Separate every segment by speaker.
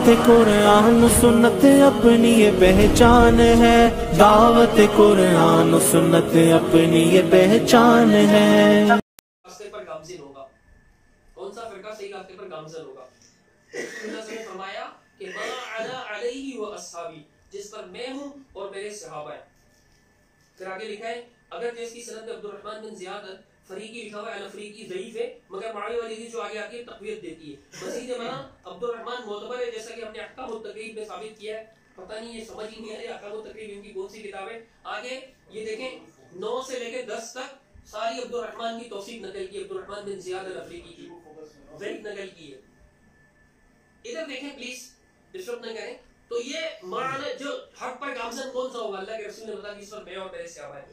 Speaker 1: दावत कुरान सुन्नत अपनी ये पहचान है, दावत कुरान सुन्नत अपनी ये पहचान है।
Speaker 2: रास्ते पर गामज़िन होगा, कौन सा फिरका सही रास्ते पर गामज़िन होगा? रसूलुल्लाह ने फरमाया कि मा अना अलैहि व अस्हाबी, जिस पर मैं हूं और मेरे सहाबा हैं। फिर आगे लिखा है, अगर जिसकी सनद में अब्दुर्रहमान बिन ज़ियाद फरीकी लिखा हुआ है, अल-फरीकी ज़ईफ है, मगर मावी वाली चीज जो आगे आती है तक़वियत देती है। मज़ीद बना अब्दुर्रहमान मोतबर है, जैसा कि हमने अहकाम तक़रीब में साबित किया है। पता नहीं ये समझ ही नहीं आ रही अहकाम तक़रीब इनकी कौन सी किताब है। आगे ये देखें 9 से लेकर 10 तक सारी अब्दुर्रहमान की तौसीफ नकल की, अब्दुर्रहमान बिन ज़ियाद अल-फरीकी की ज़ईफ नकल की है। इधर देखें प्लीज, डिस्टर्ब न करें। तो ये माना जो हक पर गामज़न कौन सा होगा? अल्लाह के रसूल ने बताया कि इस पर मैं और मेरे सहाबा हैं।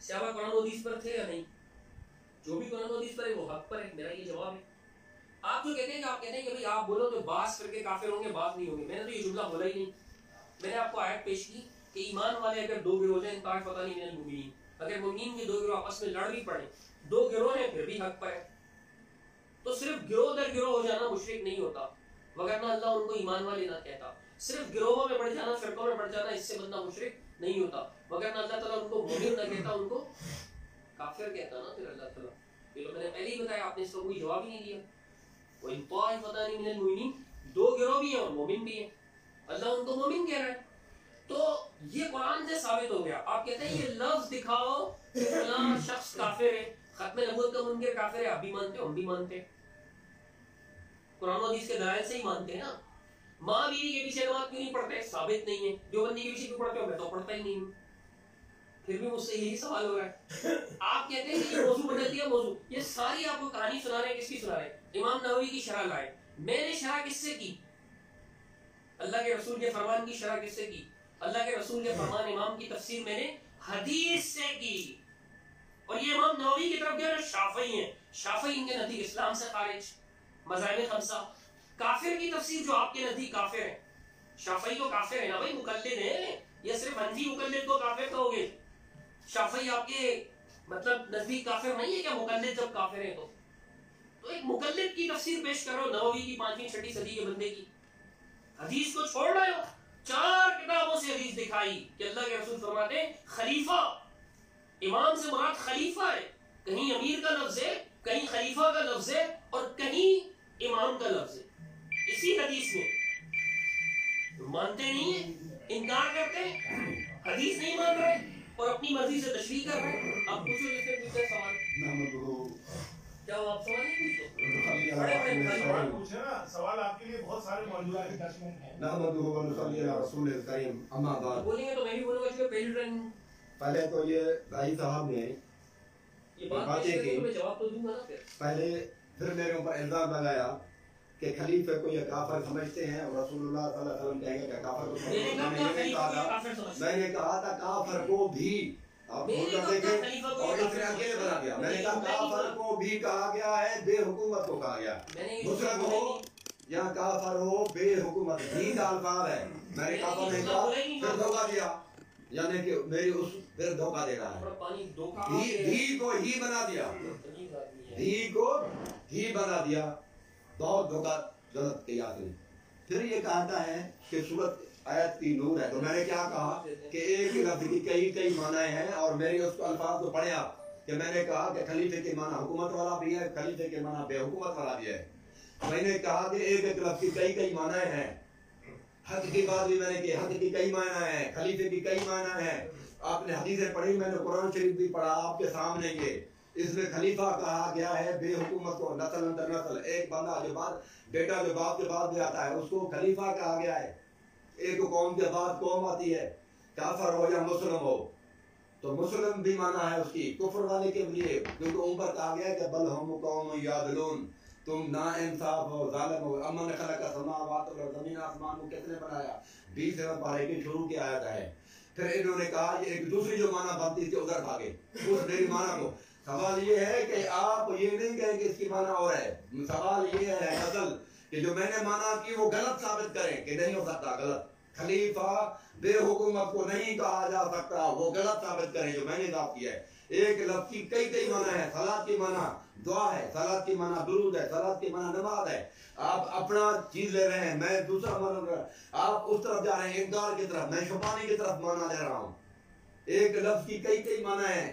Speaker 2: सहाबा कुरान और हदीस पर थे या नहीं? जो भी कुरान और हदीस पर है वो हक पर है। मेरा ये जवाब है। आप जो कहते हैं कि आप कहते हैं कि भाई आप बोलो तो बास करके काफिर होंगे, बात नहीं होंगे, मैंने तो ये जुमला बोला ही नहीं। मैंने आपको आयत पेश की कि ईमान वाले अगर दो गिरोह हैं, ताइफता नहीं मिनल मुमिनीन, अगर मुमिनीन के दो गिरोह आपस में लड़ भी पड़े, दो गिरोह हैं फिर भी हक पर है। तो सिर्फ गिरोह दर गिरोह हो जाना मुशरिक नहीं होता, वगरना अल्लाह उनको ईमान वाले ना कहता। सिर्फ गिरोहों में बढ़ जाना, फिरकों में बढ़ जाना, इससे बंदा मुशरिक नहीं होता, वगरना अल्लाह ताला उनको मुमिन ना कहता, उनको काफिर कहता ना। फिर अल्लाह ताला, ये तो मैंने पहले ही बताया, आपने इसका कोई जवाब ही नहीं दिया। वो इन ताइफतानि मिनल मुमिनीन, दो गिरोह भी हैं और मोमिन भी हैं, अल्लाह उनको मोमिन कह रहा है। तो ये कुरान से साबित हो गया। आप कहते हैं ये लफ्ज दिखाओ कि फलां शख्स काफिर है, खत्म नबूवत का मुनकिर काफिर है, आप भी मानते हो, हम भी मानते हैं, कुरान और हदीस के दलाइल से ही मानते हैं ना। माँ बीवी के पीछे नमाज क्यों नहीं पढ़ते? साबित नहीं है। देवबंदी के पीछे क्यों पढ़ते हो? मैं तो पढ़ता ही नहीं हूँ। फिर भी मुझसे यही सवाल हो रहा है। आप कहते हैं कि ये मौजू बदल दिया, मौजू, ये सारी आपको कहानी सुना रहे हैं। किसकी सुना रहे हैं? इमाम नववी की शरह लाए। मैंने शरह किससे की? अल्लाह के रसूल के फरमान की शरह किससे की? अल्लाह के रसूल के फरमान इमाम की तफसीर मैंने हदीस से की। और ये इमाम नववी की तरफ गए शाफई हैं। शाफई इनके नजदीक इस्लाम से खारिज, मज़ाहिब खमसा। काफिर की तफसीर जो आपके नजदीक काफिर है, शाफई तो काफिर है ना भाई, मुकल्लिद है, या सिर्फ हनफी मुकल्लिद को काफिर कहोगे? शाफई आपके मतलब नजदीक काफिर नहीं है क्या? मुकल्लिद जब काफिर है तो एक मुकल्लिद की तफसीर पेश करो, नववी की 5वीं 6वीं सदी के बंदे की। हदीस को छोड़ रहे हो, 4 किताबों से हदीस दिखाई कि अल्लाह के रसूल फरमाते हैं खलीफा, इमाम से मुराद खलीफा है। कहीं अमीर का लफ्ज है, कहीं खलीफा का लफ्ज है, और कहीं इमाम का लफ्ज है इसी हदीस में। तो मानते नहीं है, इनकार करते हैं, हदीस नहीं मान रहे और अपनी मर्जी से तशरीह कर रहे हैं। आप पूछो जैसे पूछते सवाल, क्या आप सवाल नहीं पूछते? बड़े
Speaker 3: पूछे ना सवाल, आपके लिए बहुत सारे मौजूद हैं।
Speaker 2: बोलेंगे तो मैं भी बोलूंगा, इसलिए पहली ट्रेन
Speaker 4: पहले तो ये भाई साहब ने
Speaker 2: ये बातें की, मैं जवाब तो दूंगा ना।
Speaker 4: पहले फिर मेरे ऊपर इल्जाम लगाया कि खलीफे को ये काफिर समझते हैं और रसूलुल्लाह सल्लल्लाहु अलैहि वसल्लम कहेंगे कि काफिर को मैंने कहा था काफिर को भी, आप देखें, और इसने अकेले बना दिया। मैंने कहा काफिर को भी कहा गया है, बेहुकूमत को कहा गया, मुस्लिम हो या काफिर हो, बेहुकूमत भी का अल्फाज है। मैंने काफिर नहीं कहा, फिर धोखा दिया, यानी कि मेरी उस फिर धोखा दे रहा है। धी को ही बना दिया, धी को ही बना दिया, बहुत धोखा गलत किया आपने। फिर ये कहता है कि सूरत आयत की नूर है, तो मैंने क्या कहा कि एक लफ्ज की कई मानाएं हैं, और मेरे उस अल्फाज को पढ़े आप कि मैंने कहा कि खलीफे के माना हुकूमत वाला भी है, खलीफे के माना बेहुकूमत वाला भी है। मैंने कहा कि एक लफ्ज की कई मानाएं हैं। हक की बात भी मैंने की, हक की कई माना है, खलीफे की कई माना है। आपने हदीसें पढ़ी, मैंने कुरान शरीफ भी पढ़ा आपके सामने। ये इसमें खलीफा कहा गया है बेहुकूमत को, नस्ल अंदर नस्ल, एक बंदा जो बात बेटा जो बाप के बाद में आता है उसको खलीफा कहा गया है। एक कौम के बाद कौम आती है, काफर हो या मुस्लिम हो, तो मुस्लिम भी माना है उसकी, कुफर वाले के लिए, क्योंकि ऊपर कहा गया है कि बल हम कौम यादलून, तुम ना इंसाफ हो, जालिम हो। अमन खलक समावात और जमीन आसमान को किसने बनाया? 20 पारे की शुरू की आयत है। फिर इन्होंने कहा ये एक दूसरी जो माना बनती थी उधर भागे उस मेरी माना को। सवाल ये है कि आप ये नहीं कहें कि इसकी माना और है। सवाल ये है असल कि जो मैंने माना कि वो गलत साबित करें कि नहीं हो सकता, गलत खलीफा बेहुकूमत को नहीं कहा जा सकता, वो गलत साबित करें जो मैंने दाव किया है। एक लफ्ज की कई माना है। सलात की माना दुआ है, सलात की माना दुरूद है, सलात की माना नमाज है। आप अपना चीज ले रहे हैं, मैं दूसरा माना, आप उस तरफ जा रहे हैं इनकार की तरफ, मैं छुपाने की तरफ माना ले रहा हूँ। एक लफ्ज की कई माना है।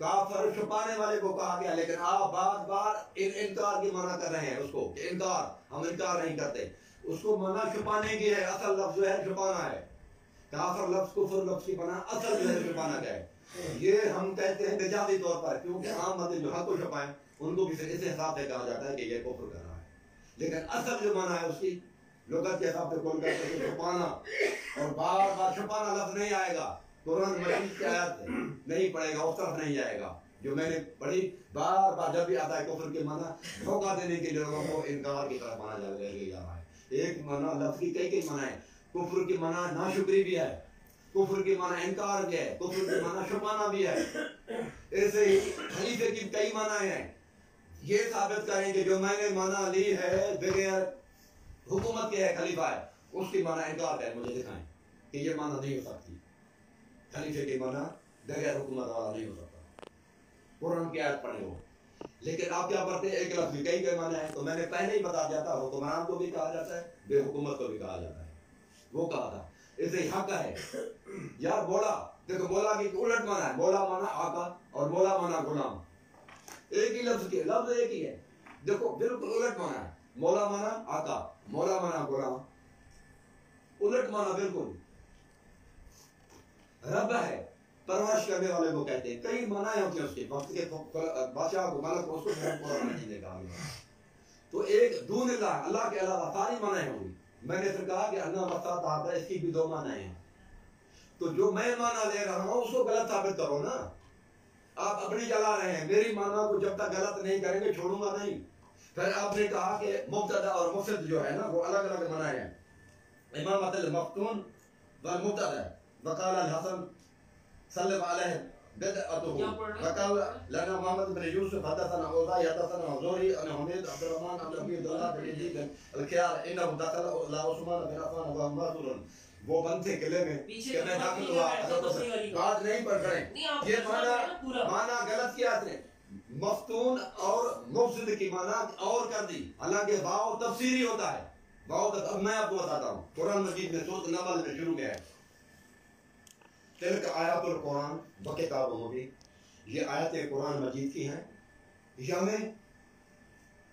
Speaker 4: काफिर छुपाने वाले को कहा गया, लेकिन आप बार बार इनकार की माना कर रहे हैं उसको, इनकार, हम इनकार नहीं करते, उसको माना छुपाने की है। असल लफ्ज जो है छुपाना है। काफिर लफ्ज कुफर लफ्ज की माना असल जो है छुपाना क्या है। ये हम कहते हैं मजाजी तौर पर, क्योंकि आम मतलब जो हक को छुपाएं उनको भी इस हिसाब से कहा जाता है कि ये कुफर कर रहा है, लेकिन असल जो माना है उसकी लुगत के हिसाब से कौन कहते हैं छुपाना। और बार बार छुपाना लफ्ज नहीं आएगा, कुरान मजीद की आयत नहीं पढ़ेगा, उस तरफ नहीं जाएगा जो मैंने पढ़ी। बार बार जब भी आता है कुफर के माना धोखा देने के लिए लोगों को इनकार की तरफ माना जा रहा है। एक माना लफ्ज की कई माना है। कुफर की माना नाशुक्री भी है, कुफर की माना इनकार भी है, कुफर की माना छुपाना भी है। ऐसे ही खलीफे की कई माना है। ये साबित करेंगे जो मैंने माना ली है बगैर हुकूमत के है खलीफा है, उसकी माना इनकार है, मुझे दिखाएं कि ये माना नहीं हो सकती। खलीफे की माना बगैर हुकूमत वाला नहीं हो सकता। कुरान की आयत पढ़े हो, लेकिन आप क्या पढ़ते हैं एक लफ्ज कई माना है। तो मैंने पहले ही बता दिया था, हुक्मरान को भी कहा जाता है, बेहुकूमत को भी कहा जाता है। वो कहा था इसे हक है यार। बोला देखो, बोला की उलट माना है। बोला माना आका और बोला माना गुलाम, एक ही लफ्ज के लफ्ज एक ही है। देखो बिल्कुल उलट माना है। मौला माना आका, मौला माना गुलाम, उलट माना बिल्कुल। रब है, परवरिश करने वाले को कहते हैं। कई माना है उसके वक्त के बादशाह को, मालिक को, उसको नहीं देगा। तो एक दून अल्लाह के अलावा सारी माना होगी। मैंने फिर कहा कि अन्ना मस्तात आता है, इसकी भी दो माना है। तो जो मैं माना ले रहा हूं उसको गलत साबित करो ना। आप अपनी चला रहे हैं, मेरी माना को जब तक गलत नहीं करेंगे छोड़ूंगा नहीं। फिर आपने कहा कि मुब्तदा और मुफसिद जो है ना वो अलग अलग माना है। इमामतुल मफ्तून व मुब्तदा वकाल अल हसन सल्लल्लाहु अलैहि बिदअतुहु वकाल लना मोहम्मद बिन यूसुफ हदथना औज़ाई हदथना ज़ोरी अन हमीद अब्दुल रहमान अब्दुल हमीद अल्लाह बिन यजीद अल खियार इन्नहु दखल ला उस्मान बिन अफ़ान व माज़ुरन। वो बंद थे किले में कि मैं दाखिल हुआ, बात नहीं पढ़ रहे। ये माना गलत किया आपने। मफ्तून और मुफसिद की माना और कर दी, हालांकि वाव तफसीरी होता है। वाव अब मैं आपको बताता हूँ, कुरान मजीद में सूरत नमल में शुरू में है तिलक आयतुल कुरान व किताब मुबीन। ये आयतें कुरान मजीद की हैं। यानी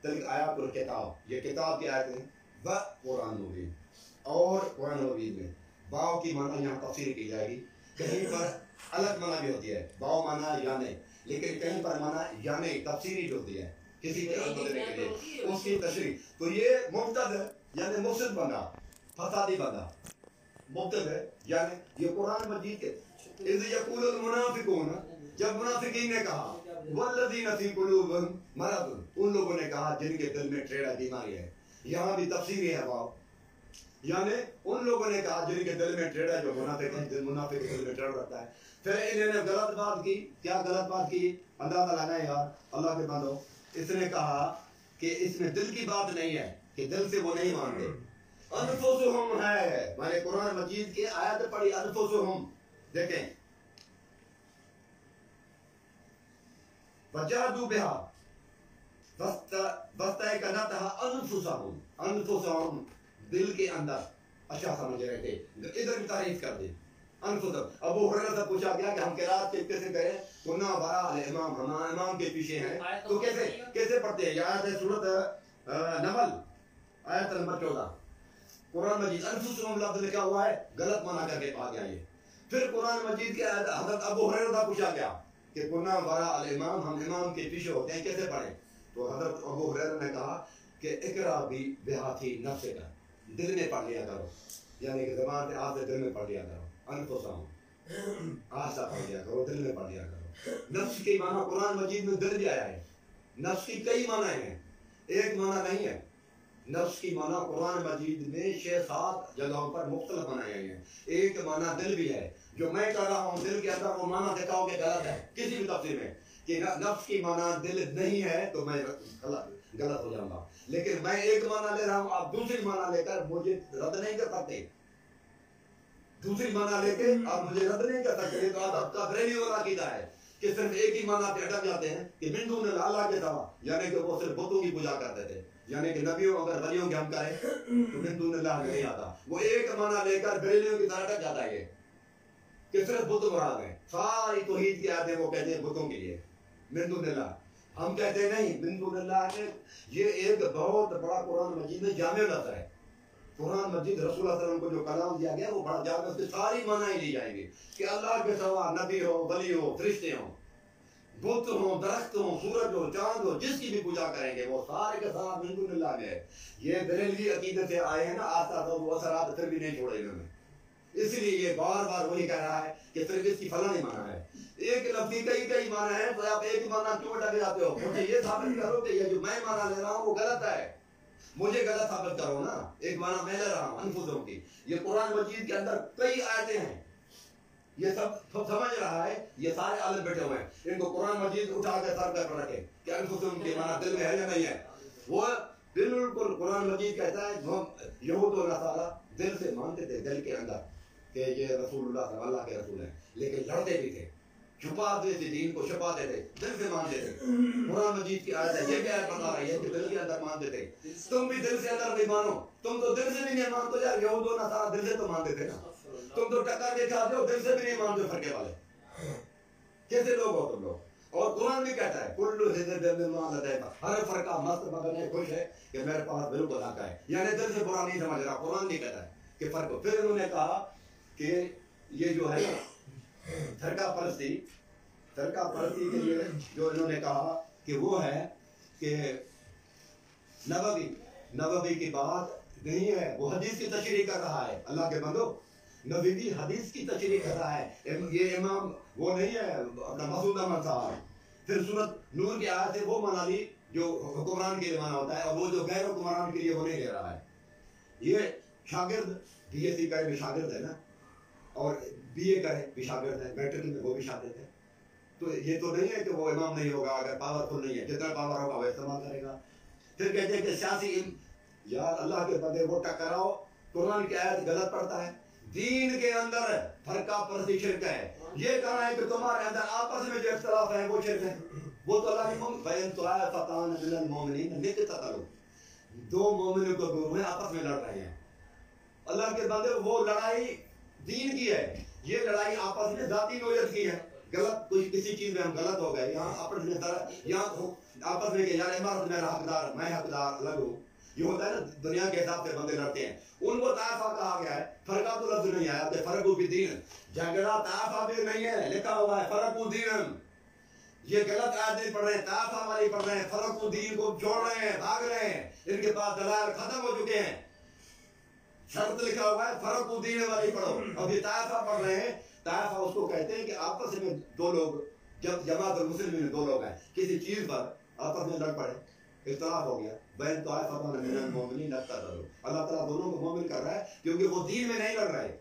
Speaker 4: तिलक आयतुल किताब, ये किताब की आयतें व कुरान मुबीन। और कुरान मुबीन में वाव की माना यहाँ तफसीर की जाएगी। कहीं पर अलग माना भी होती है, वाव माना यानी, लेकिन कहीं पर माना यानी तफसीरी जो होती है किसी के अर्थ देने के लिए उसकी तशरीह। तो ये मुब्तदा यानी मुफसिद बंदा, फसादी बंदा, मुब्तदा यानी ये कुरान मजीद के इज़ यक़ूलुल मुनाफ़िक़ून, जब मुनाफिकीन ने कहा वल्लज़ीना फ़ी क़ुलूबिहिम मरद, उन लोगों ने कहा जिनके दिल में टेढ़ा बीमारी है। यहाँ भी तफसीर है वाव, यानी उन लोगों ने कहा जिनके दिल में टेढ़ा, जो मुनाफिक है, मुनाफिक दिल में टेढ़ा रखता है। फिर इन्होंने गलत बात की। क्या गलत बात की? अंदाजा लगाए यार अल्लाह के बंदो। इसने कहा कि इसमें दिल की बात नहीं है, कि दिल से वो नहीं मानते। अनफुसुहुम है, मैंने कुरान मजीद की आयत पढ़ी अनफुसुहुम, देखें वजादू बिहा वस्तयक़नतहा अनफुसुहुम, अनफुसुहुम दिल के अंदर। अच्छा समझ रहे थे, इधर भी तारीफ कर दी अनफुसुहुम। अबू हुरैरा से पूछा गया कि हम किरात कैसे करें? कुन्ना वरा अल इमाम, हम इमाम के पीछे हैं, तो कैसे पढ़ते हैं? आयत है सूरत नमल आयत नंबर 14, कुरान मजीद अनफुसुहुम लफ्ज लिखा हुआ है, गलत माना करके पा गया ये। फिर कुरान मजीद के हज़रत अबू हुरैरा पूछा गया कि कुन्ना वरा अल इमाम, हम इमाम के पीछे होते हैं, कैसे पढ़ें? तो हज़रत अबू हुरैरा ने कहा कि इकरा भी बिहाती नफ्से का, दिल में पढ़ लिया करो, यानी कि ज़बान से आप से दिल में पढ़ लिया करो। अनफुसुहुम आशा पढ़ लिया करो, दिल में पढ़ लिया करो। नफ्स की माना कुरान मजीद में दिल भी आया है। नफ्स की कई माना हैं, एक माना नहीं है। नफ्स की माना कुरान मजीद में 6-7 जगहों पर मुख्तलिफ बनाए गए हैं। एक माना दिल भी है, जो मैं कह रहा हूँ दिल के अंदर वो माना दिखाओगे गलत है किसी भी तफसीर में, कि नफ्स की माना दिल नहीं है तो मैं गलत हो जाऊंगा। लेकिन मैं एक माना ले रहा हूँ, आप दूसरी माना लेकर मुझे रद्द नहीं कर सकते। دوسری معنی لے کے آپ مجھے رد نہیں کر سکتے. تو آپ کا بریلی والا عقیدہ ہے کہ صرف ایک ہی معنی پہ اٹک جاتے ہیں کہ من دون اللہ کے سوا، یعنی کہ وہ صرف بتوں کی پوجا کرتے تھے، یعنی کہ نبیوں اگر ولیوں کے ہم کریں تو من دون اللہ نہیں آتا. وہ ایک معنی لے کر بریلیوں کی طرح اٹک جاتا ہے یہ کہ صرف بت مراد ہیں. ساری توحید کی آیتیں وہ کہتے ہیں بتوں کے لیے من دون اللہ. ہم کہتے ہیں نہیں، من دون اللہ نے یہ ایک بہت بڑا قرآن مجید میں جامع لفظ ہے. قرآن مجید رسول اللہ صلی اللہ علیہ وسلم کو جو کلام دیا گیا وہ بڑا جامع، اس کی ساری معنی لی جائیں گی کہ اللہ کے سوا نبی ہو، ولی ہو، فرشتے ہوں، بت ہوں، درخت ہوں، سورج ہو، چاند ہو، جس کی بھی پوجا کریں گے وہ سارے کے ساتھ من دون اللہ میں ہے. یہ بریلوی عقیدے سے آئے ہیں نا، آسا تو وہ اثرات پھر بھی نہیں چھوڑے انہوں نے. اس لیے یہ بار بار وہی کہہ رہا ہے کہ صرف اس کی فلاں معنی ہے. ایک لفظ کی کئی معنی ہے، تو آپ ایک معنی کیوں اٹک جاتے ہو؟ مجھے یہ ثابت کرو کہ یہ جو میں معنی لے رہا ہوں وہ غلط ہے. مجھے غلط ثابت کرو نا. ایک معنی میں لے رہا ہوں انفسوں کی. یہ قرآن مجید کے اندر کئی آیتیں ہیں، یہ سب سمجھ رہا ہے. یہ سارے عالم بیٹھے ہوئے ہیں، ان کو قرآن مجید اٹھا کے سر پر رکھے کہ انفسوں کے معنی دل میں ہے یا نہیں ہے. وہ بالکل قرآن مجید کہتا ہے یہود و نصارا دل سے مانتے تھے، دل کے اندر کہ یہ رسول اللہ صلی اللہ کے رسول ہیں، لیکن لڑتے بھی تھے، چھپاتے تھے، دین کو چھپاتے تھے، دل سے مانتے تھے. قرآن مجید کی آیت ہے، یہ کیا بتا رہی ہے کہ دل کے اندر مانتے تھے. تم بھی دل سے اندر نہیں مانو، تم تو دل سے بھی نہیں مانتے یار. یہود و نصارا دل سے تو مانتے تھے نا. تم تو ٹکر کے کھاتے ہو، دل سے بھی نہیں مانتے. فرقے والے کیسے لوگ ہو تم لوگ؟ اور قرآن بھی کہتا ہے کلو حزب بما لدیہم، ہر فرقہ مست مگن ہے، خوش ہے کہ میرے پاس بالکل حق ہے. یعنی دل سے برا نہیں سمجھ رہا. قرآن نہیں کہتا ہے کہ فرق ہو. پھر انہوں نے کہا کہ یہ جو ہے فرقہ پرستی کے لیے جو انہوں نے کہا کہ وہ ہے کہ نبوی کی بات نہیں ہے، وہ حدیث کی تشریح کر رہا ہے. اللہ کے بندو، نبی بھی حدیث کی تشریح کر رہا ہے. یہ امام وہ نہیں ہے اپنا مسعود احمد صاحب. پھر سورت نور کی آیت ہے وہ منا لی جو حکمران کے لیے مانا ہوتا ہے، اور وہ جو غیر حکمران کے لیے وہ نہیں لے رہا ہے. یہ شاگرد بی ایس سی کرے بھی شاگرد ہے نا، اور بی اے کرے بھی شاگرد ہے، میٹرک میں وہ بھی شاگرد ہے. تو یہ تو نہیں ہے کہ وہ امام نہیں ہوگا اگر پاورفل نہیں ہے. جتنا پاور ہوگا وہ استعمال کرے گا. پھر کہتے ہیں کہ سیاسی علم، یار اللہ کے بندے وہ ٹکراؤ. قرآن کی آیت غلط پڑھتا ہے. دین کے اندر فرقہ پرستی شرک ہے. یہ کہنا ہے کہ تمہارے اندر آپس میں جو اختلاف ہے وہ شرک ہے. وہ تو اللہ کی بین طائفتان من المؤمنین اقتتلوا، دو مومنوں کو گروہ ہیں آپس میں لڑ رہے ہیں. اللہ کے بندے وہ لڑائی دین کی ہے، یہ لڑائی آپس میں ذاتی نوعیت کی ہے. غلط کوئی کسی چیز میں ہم غلط ہو گئے، یہاں آپس میں آپس میں کہ یار عمارت میرا حقدار، میں حقدار الگ ہوں. یہ ہوتا ہے نا دنیا کے حساب سے بندے لڑتے ہیں. ان کو طائفہ کہا گیا ہے. فرقہ تو لفظ نہیں آیا کہ فرق فی الدین. جھگڑا طائفہ بھی نہیں ہے، لکھا ہوا ہے فرق الدین. یہ غلط آیت نہیں پڑھ رہے ہیں، طائفہ والی پڑھ رہے ہیں. فرق الدین کو چھوڑ رہے ہیں، بھاگ رہے ہیں. ان کے پاس دلائل ختم ہو چکے ہیں. شرط لکھا ہوا ہے فرق الدین والی پڑھو. اب یہ طائفہ پڑھ رہے ہیں. طائفہ اس کو کہتے ہیں کہ آپس میں دو لوگ، جب جماعت المسلمین میں دو لوگ ہیں کسی چیز پر آپس میں لڑ پڑے، اختلاف ہو گیا، بین طائفتان من المؤمنین اقتتلوا. اللہ تعالیٰ دونوں کو مومن کر رہا ہے کیونکہ وہ دین میں نہیں لڑ رہے.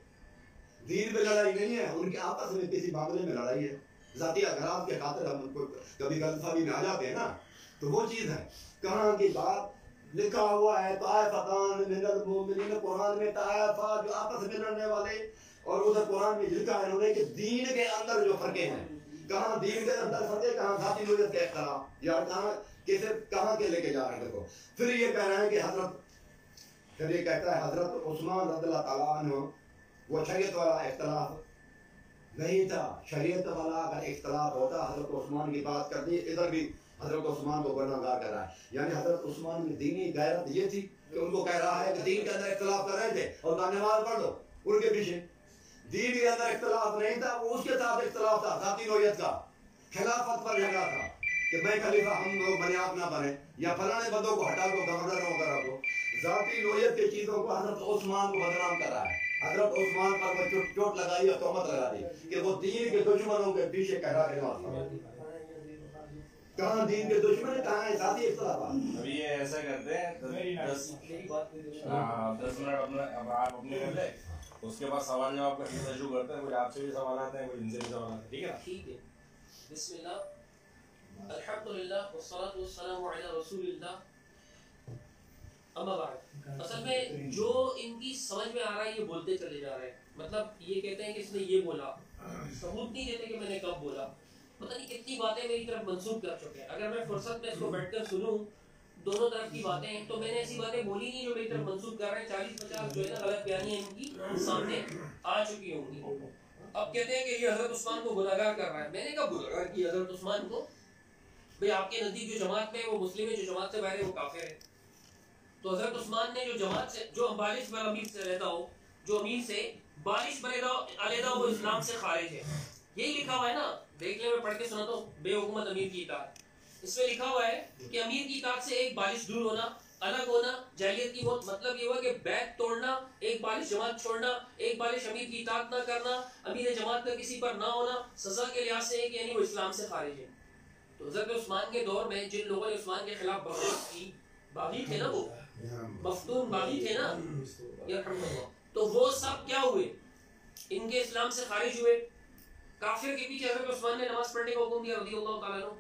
Speaker 4: دین میں لڑائی نہیں ہے، ان کے آپس میں کسی معاملے میں لڑائی ہے. ذاتی اغراض کے خاطر ہم ان کو کبھی غلط فہمی میں آ جاتے ہیں نا، تو وہ چیز ہے. کہاں کی بات لکھا ہوا ہے طائفتان من المؤمنین. قرآن میں طائفہ جو آپس میں لڑنے والے، اور ادھر قرآن میں لکھا ہے انہوں نے کہ دین کے اندر جو فرقے ہیں. کہاں دین کے اندر فرقے، کہاں ذاتی نوعیت کے اختلاف، یا کہاں کے لے کے جا رہے ہیں. دیکھو پھر یہ کہہ رہے ہیں کہ پھر یہ کہتا ہے حضرت عثمان رضی اللہ تعالیٰ عنہ وہ شریعت والا اختلاف نہیں تھا. شریعت والا اگر اختلاف ہوتا حضرت عثمان کی بات کر دی. ادھر بھی حضرت عثمان کو گناہگار کر رہا ہے. یعنی حضرت عثمان میں دینی غیرت یہ تھی کہ ان کو کہہ رہا ہے کہ دین کے اندر اختلاف کر رہے تھے اور نماز پڑھ لو. ان کے پیچھے دین کے اندر اختلاف نہیں تھا، وہ اس کے ساتھ اختلاف تھا ذاتی نوعیت کا. خلافت پر لگا تھا کہ میں خلیفہ، ہم لوگ بنے آپ نہ بنے، یا فلانے بندوں کو ہٹا دو، گورنر وغیرہ کو. ذاتی نوعیت کی چیزوں کو حضرت عثمان کو بدنام کر رہا ہے. حضرت عثمان پر وہ چوٹ لگائی اور تہمت لگا دی کہ وہ دین کے دشمنوں کے پیچھے کہہ رہا ہے. کہاں دین کے دشمن ہے، کہاں ہے ذاتی اختلافات.
Speaker 5: ابھی یہ ایسا کرتے ہیں 10 منٹ اپنا آپ اپنے کر لیں، اس کے بعد سوال جواب کا سلسلہ شروع کرتے ہیں. کوئی آپ سے بھی سوالات ہیں، کوئی ان سے بھی سوالات ہیں. ٹھیک ہے نا؟
Speaker 2: ٹھیک ہے. بسم اللہ، الحمدللہ والصلاۃ والسلام علی رسول اللہ. اما بعد اصل میں جو ان کی سمجھ میں آ رہا ہے یہ بولتے چلے جا رہے ہیں. مطلب یہ کہتے ہیں کہ اس نے یہ بولا, ثبوت نہیں دیتے کہ میں نے کب بولا. پتہ نہیں کتنی باتیں میری طرف منسوخ کر چکے ہیں. اگر میں فرصت میں اس کو بیٹھ کر سنوں دونوں طرف کی باتیں ہیں, تو میں نے ایسی باتیں بولی نہیں جو میری طرف منسوخ کر رہے ہیں. 40-50 جو ہے نا غلط بیانیاں ان کی سامنے آ چکی ہوں گی. اب کہتے ہیں کہ یہ حضرت عثمان کو گناہگار کر رہا ہے. میں نے کب گناہگار کیا حضرت عثمان کو؟ بھئی آپ کے نزدیک جو جماعت میں وہ مسلم ہے, جو جماعت سے باہر ہے وہ کافر ہے. تو حضرت عثمان نے جو جماعت سے, جو بالغ بر امیر سے علیحدہ ہو, جو امیر سے بالغ بر علیحدہ ہو, وہ اسلام سے خارج ہے. یہی لکھا ہوا ہے نا, دیکھ لیں, میں پڑھ کے سناتا ہوں. بے حکومت امیر کی اطاعت, اس میں لکھا ہوا ہے کہ امیر کی اطاعت سے ایک بالغ دور ہونا, الگ ہونا, جاہلیت کی موت. مطلب یہ ہوا کہ بیعت توڑنا, ایک بالغ جماعت چھوڑنا, ایک بالغ امیر کی اطاعت نہ کرنا, امیر جماعت کا کسی پر نہ ہونا, سزا کے لحاظ سے ہے کہ یعنی وہ اسلام سے خارج ہے. تو حضرت عثمان کے دور میں جن لوگوں نے عثمان کے خلاف بغاوت کی, باغی تھے نا, وہ مفتون باغی تھے نا, تو وہ سب کیا ہوئے, ان کے اسلام سے خارج ہوئے. کافر کے پیچھے حضرت عثمان نے نماز پڑھنے کا حکم دیا رضی اللہ تعالیٰ عنہ.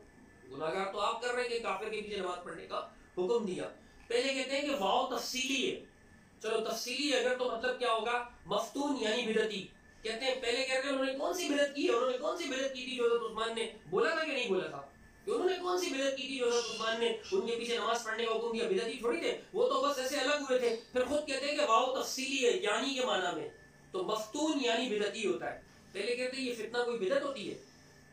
Speaker 2: گناہگار تو آپ کر رہے ہیں کہ کافر کے پیچھے نماز پڑھنے کا حکم دیا. پہلے کہتے ہیں کہ واو تفصیلی ہے. چلو تفصیلی اگر تو مطلب کیا ہوگا, مفتون یعنی بدعتی. کہتے ہیں پہلے کہتے ہیں انہوں نے کون سی بدعت کی ہے, انہوں نے کون سی بدعت کی تھی جو حضرت عثمان نے بولا تھا کہ نہیں بولا تھا, کہ انہوں نے کون سی بدعت کی تھی جو حضرت عثمان نے ان کے پیچھے نماز پڑھنے کا حکم دیا. بدعتی تھوڑی تھے وہ, تو بس ایسے الگ ہوئے تھے. پھر خود کہتے ہیں کہ واو تفصیلی ہے یعنی کے معنی میں, تو مفتون یعنی بدعتی ہوتا ہے. پہلے کہتے ہیں یہ فتنہ کوئی بدعت ہوتی ہے.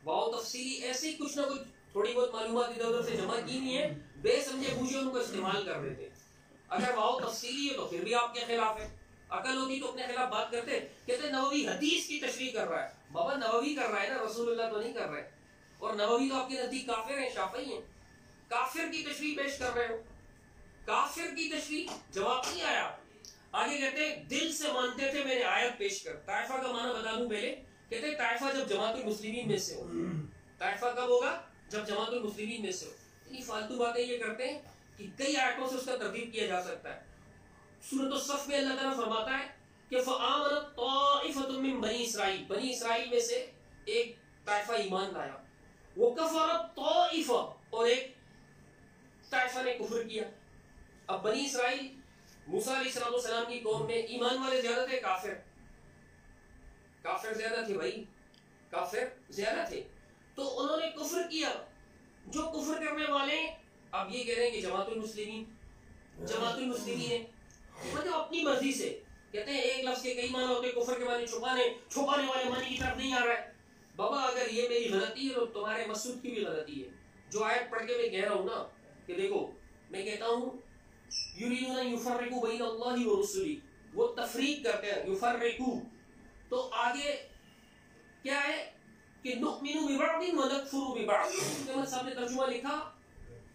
Speaker 2: واو تفصیلی ایسے ہی کچھ نہ کچھ تھوڑی بہت معلومات ادھر ادھر سے جمع کی نہیں ہے, بے سمجھے بوجھے ان کو استعمال کر رہے تھے. اگر واو تفصیلی ہے تو پھر بھی آپ کے خلاف ہے. عقل ہوتی تو اپنے خلاف بات کرتے. کہتے ہیں نووی حدیث کی تشریح کر رہا ہے. بابا نووی کر رہا ہے نا, رسول اللہ تو نہیں کر رہے. اور نووی تو آپ کے نزدیک کافر ہیں, شافعی ہیں. کافر کی تشریح پیش کر رہے ہو. کافر کی تشریح جواب نہیں آیا. آگے کہتے ہیں دل سے مانتے تھے, میں نے آیت پیش کر. طائفہ کا معنی بتا دوں پہلے. کہتے ہیں طائفہ جب جماعت المسلمین میں سے ہو. طائفہ کب ہوگا؟ جب جماعت المسلمین میں سے ہو. اتنی فالتو باتیں یہ کرتے ہیں کہ کئی آیتوں سے اس کا تردید کیا جا سکتا ہے. سورۃ الصف میں اللہ تعالیٰ فرماتا ہے کہ فآمنت طائفۃ من بنی اسرائیل, بنی اسرائیل میں سے ایک طائفہ ایمان لایا. وکفرت طائفہ, اور ایک طائفہ نے کفر کیا. اب بنی اسرائیل موسیٰ علیہ السلام کی قوم میں ایمان والے زیادہ تھے, کافر زیادہ تھے بھائی, کافر زیادہ تھے. تو انہوں نے کفر کیا. جو کفر کرنے والے اب یہ کہہ رہے ہیں کہ جماعت المسلمین ہے, مطلب اپنی مرضی سے کہتے ہیں. ایک لفظ کے کئی معنی ہوتے ہیں, کفر کے معنی چھپانے والے معنی کی طرف نہیں آ رہا ہے. بابا اگر یہ میری غلطی ہے تو تمہارے مسعود کی بھی غلطی ہے. جو آیت پڑھ کے میں کہہ رہا ہوں نا, کہ دیکھو میں کہتا ہوں یریدون ان یفرقوا بین اللہ ورسلہ, وہ تفریق کرتے ہیں, یفرقوا. تو آگے کیا ہے کہ نؤمن ببعض ونکفر ببعض. محمد صاحب نے ترجمہ لکھا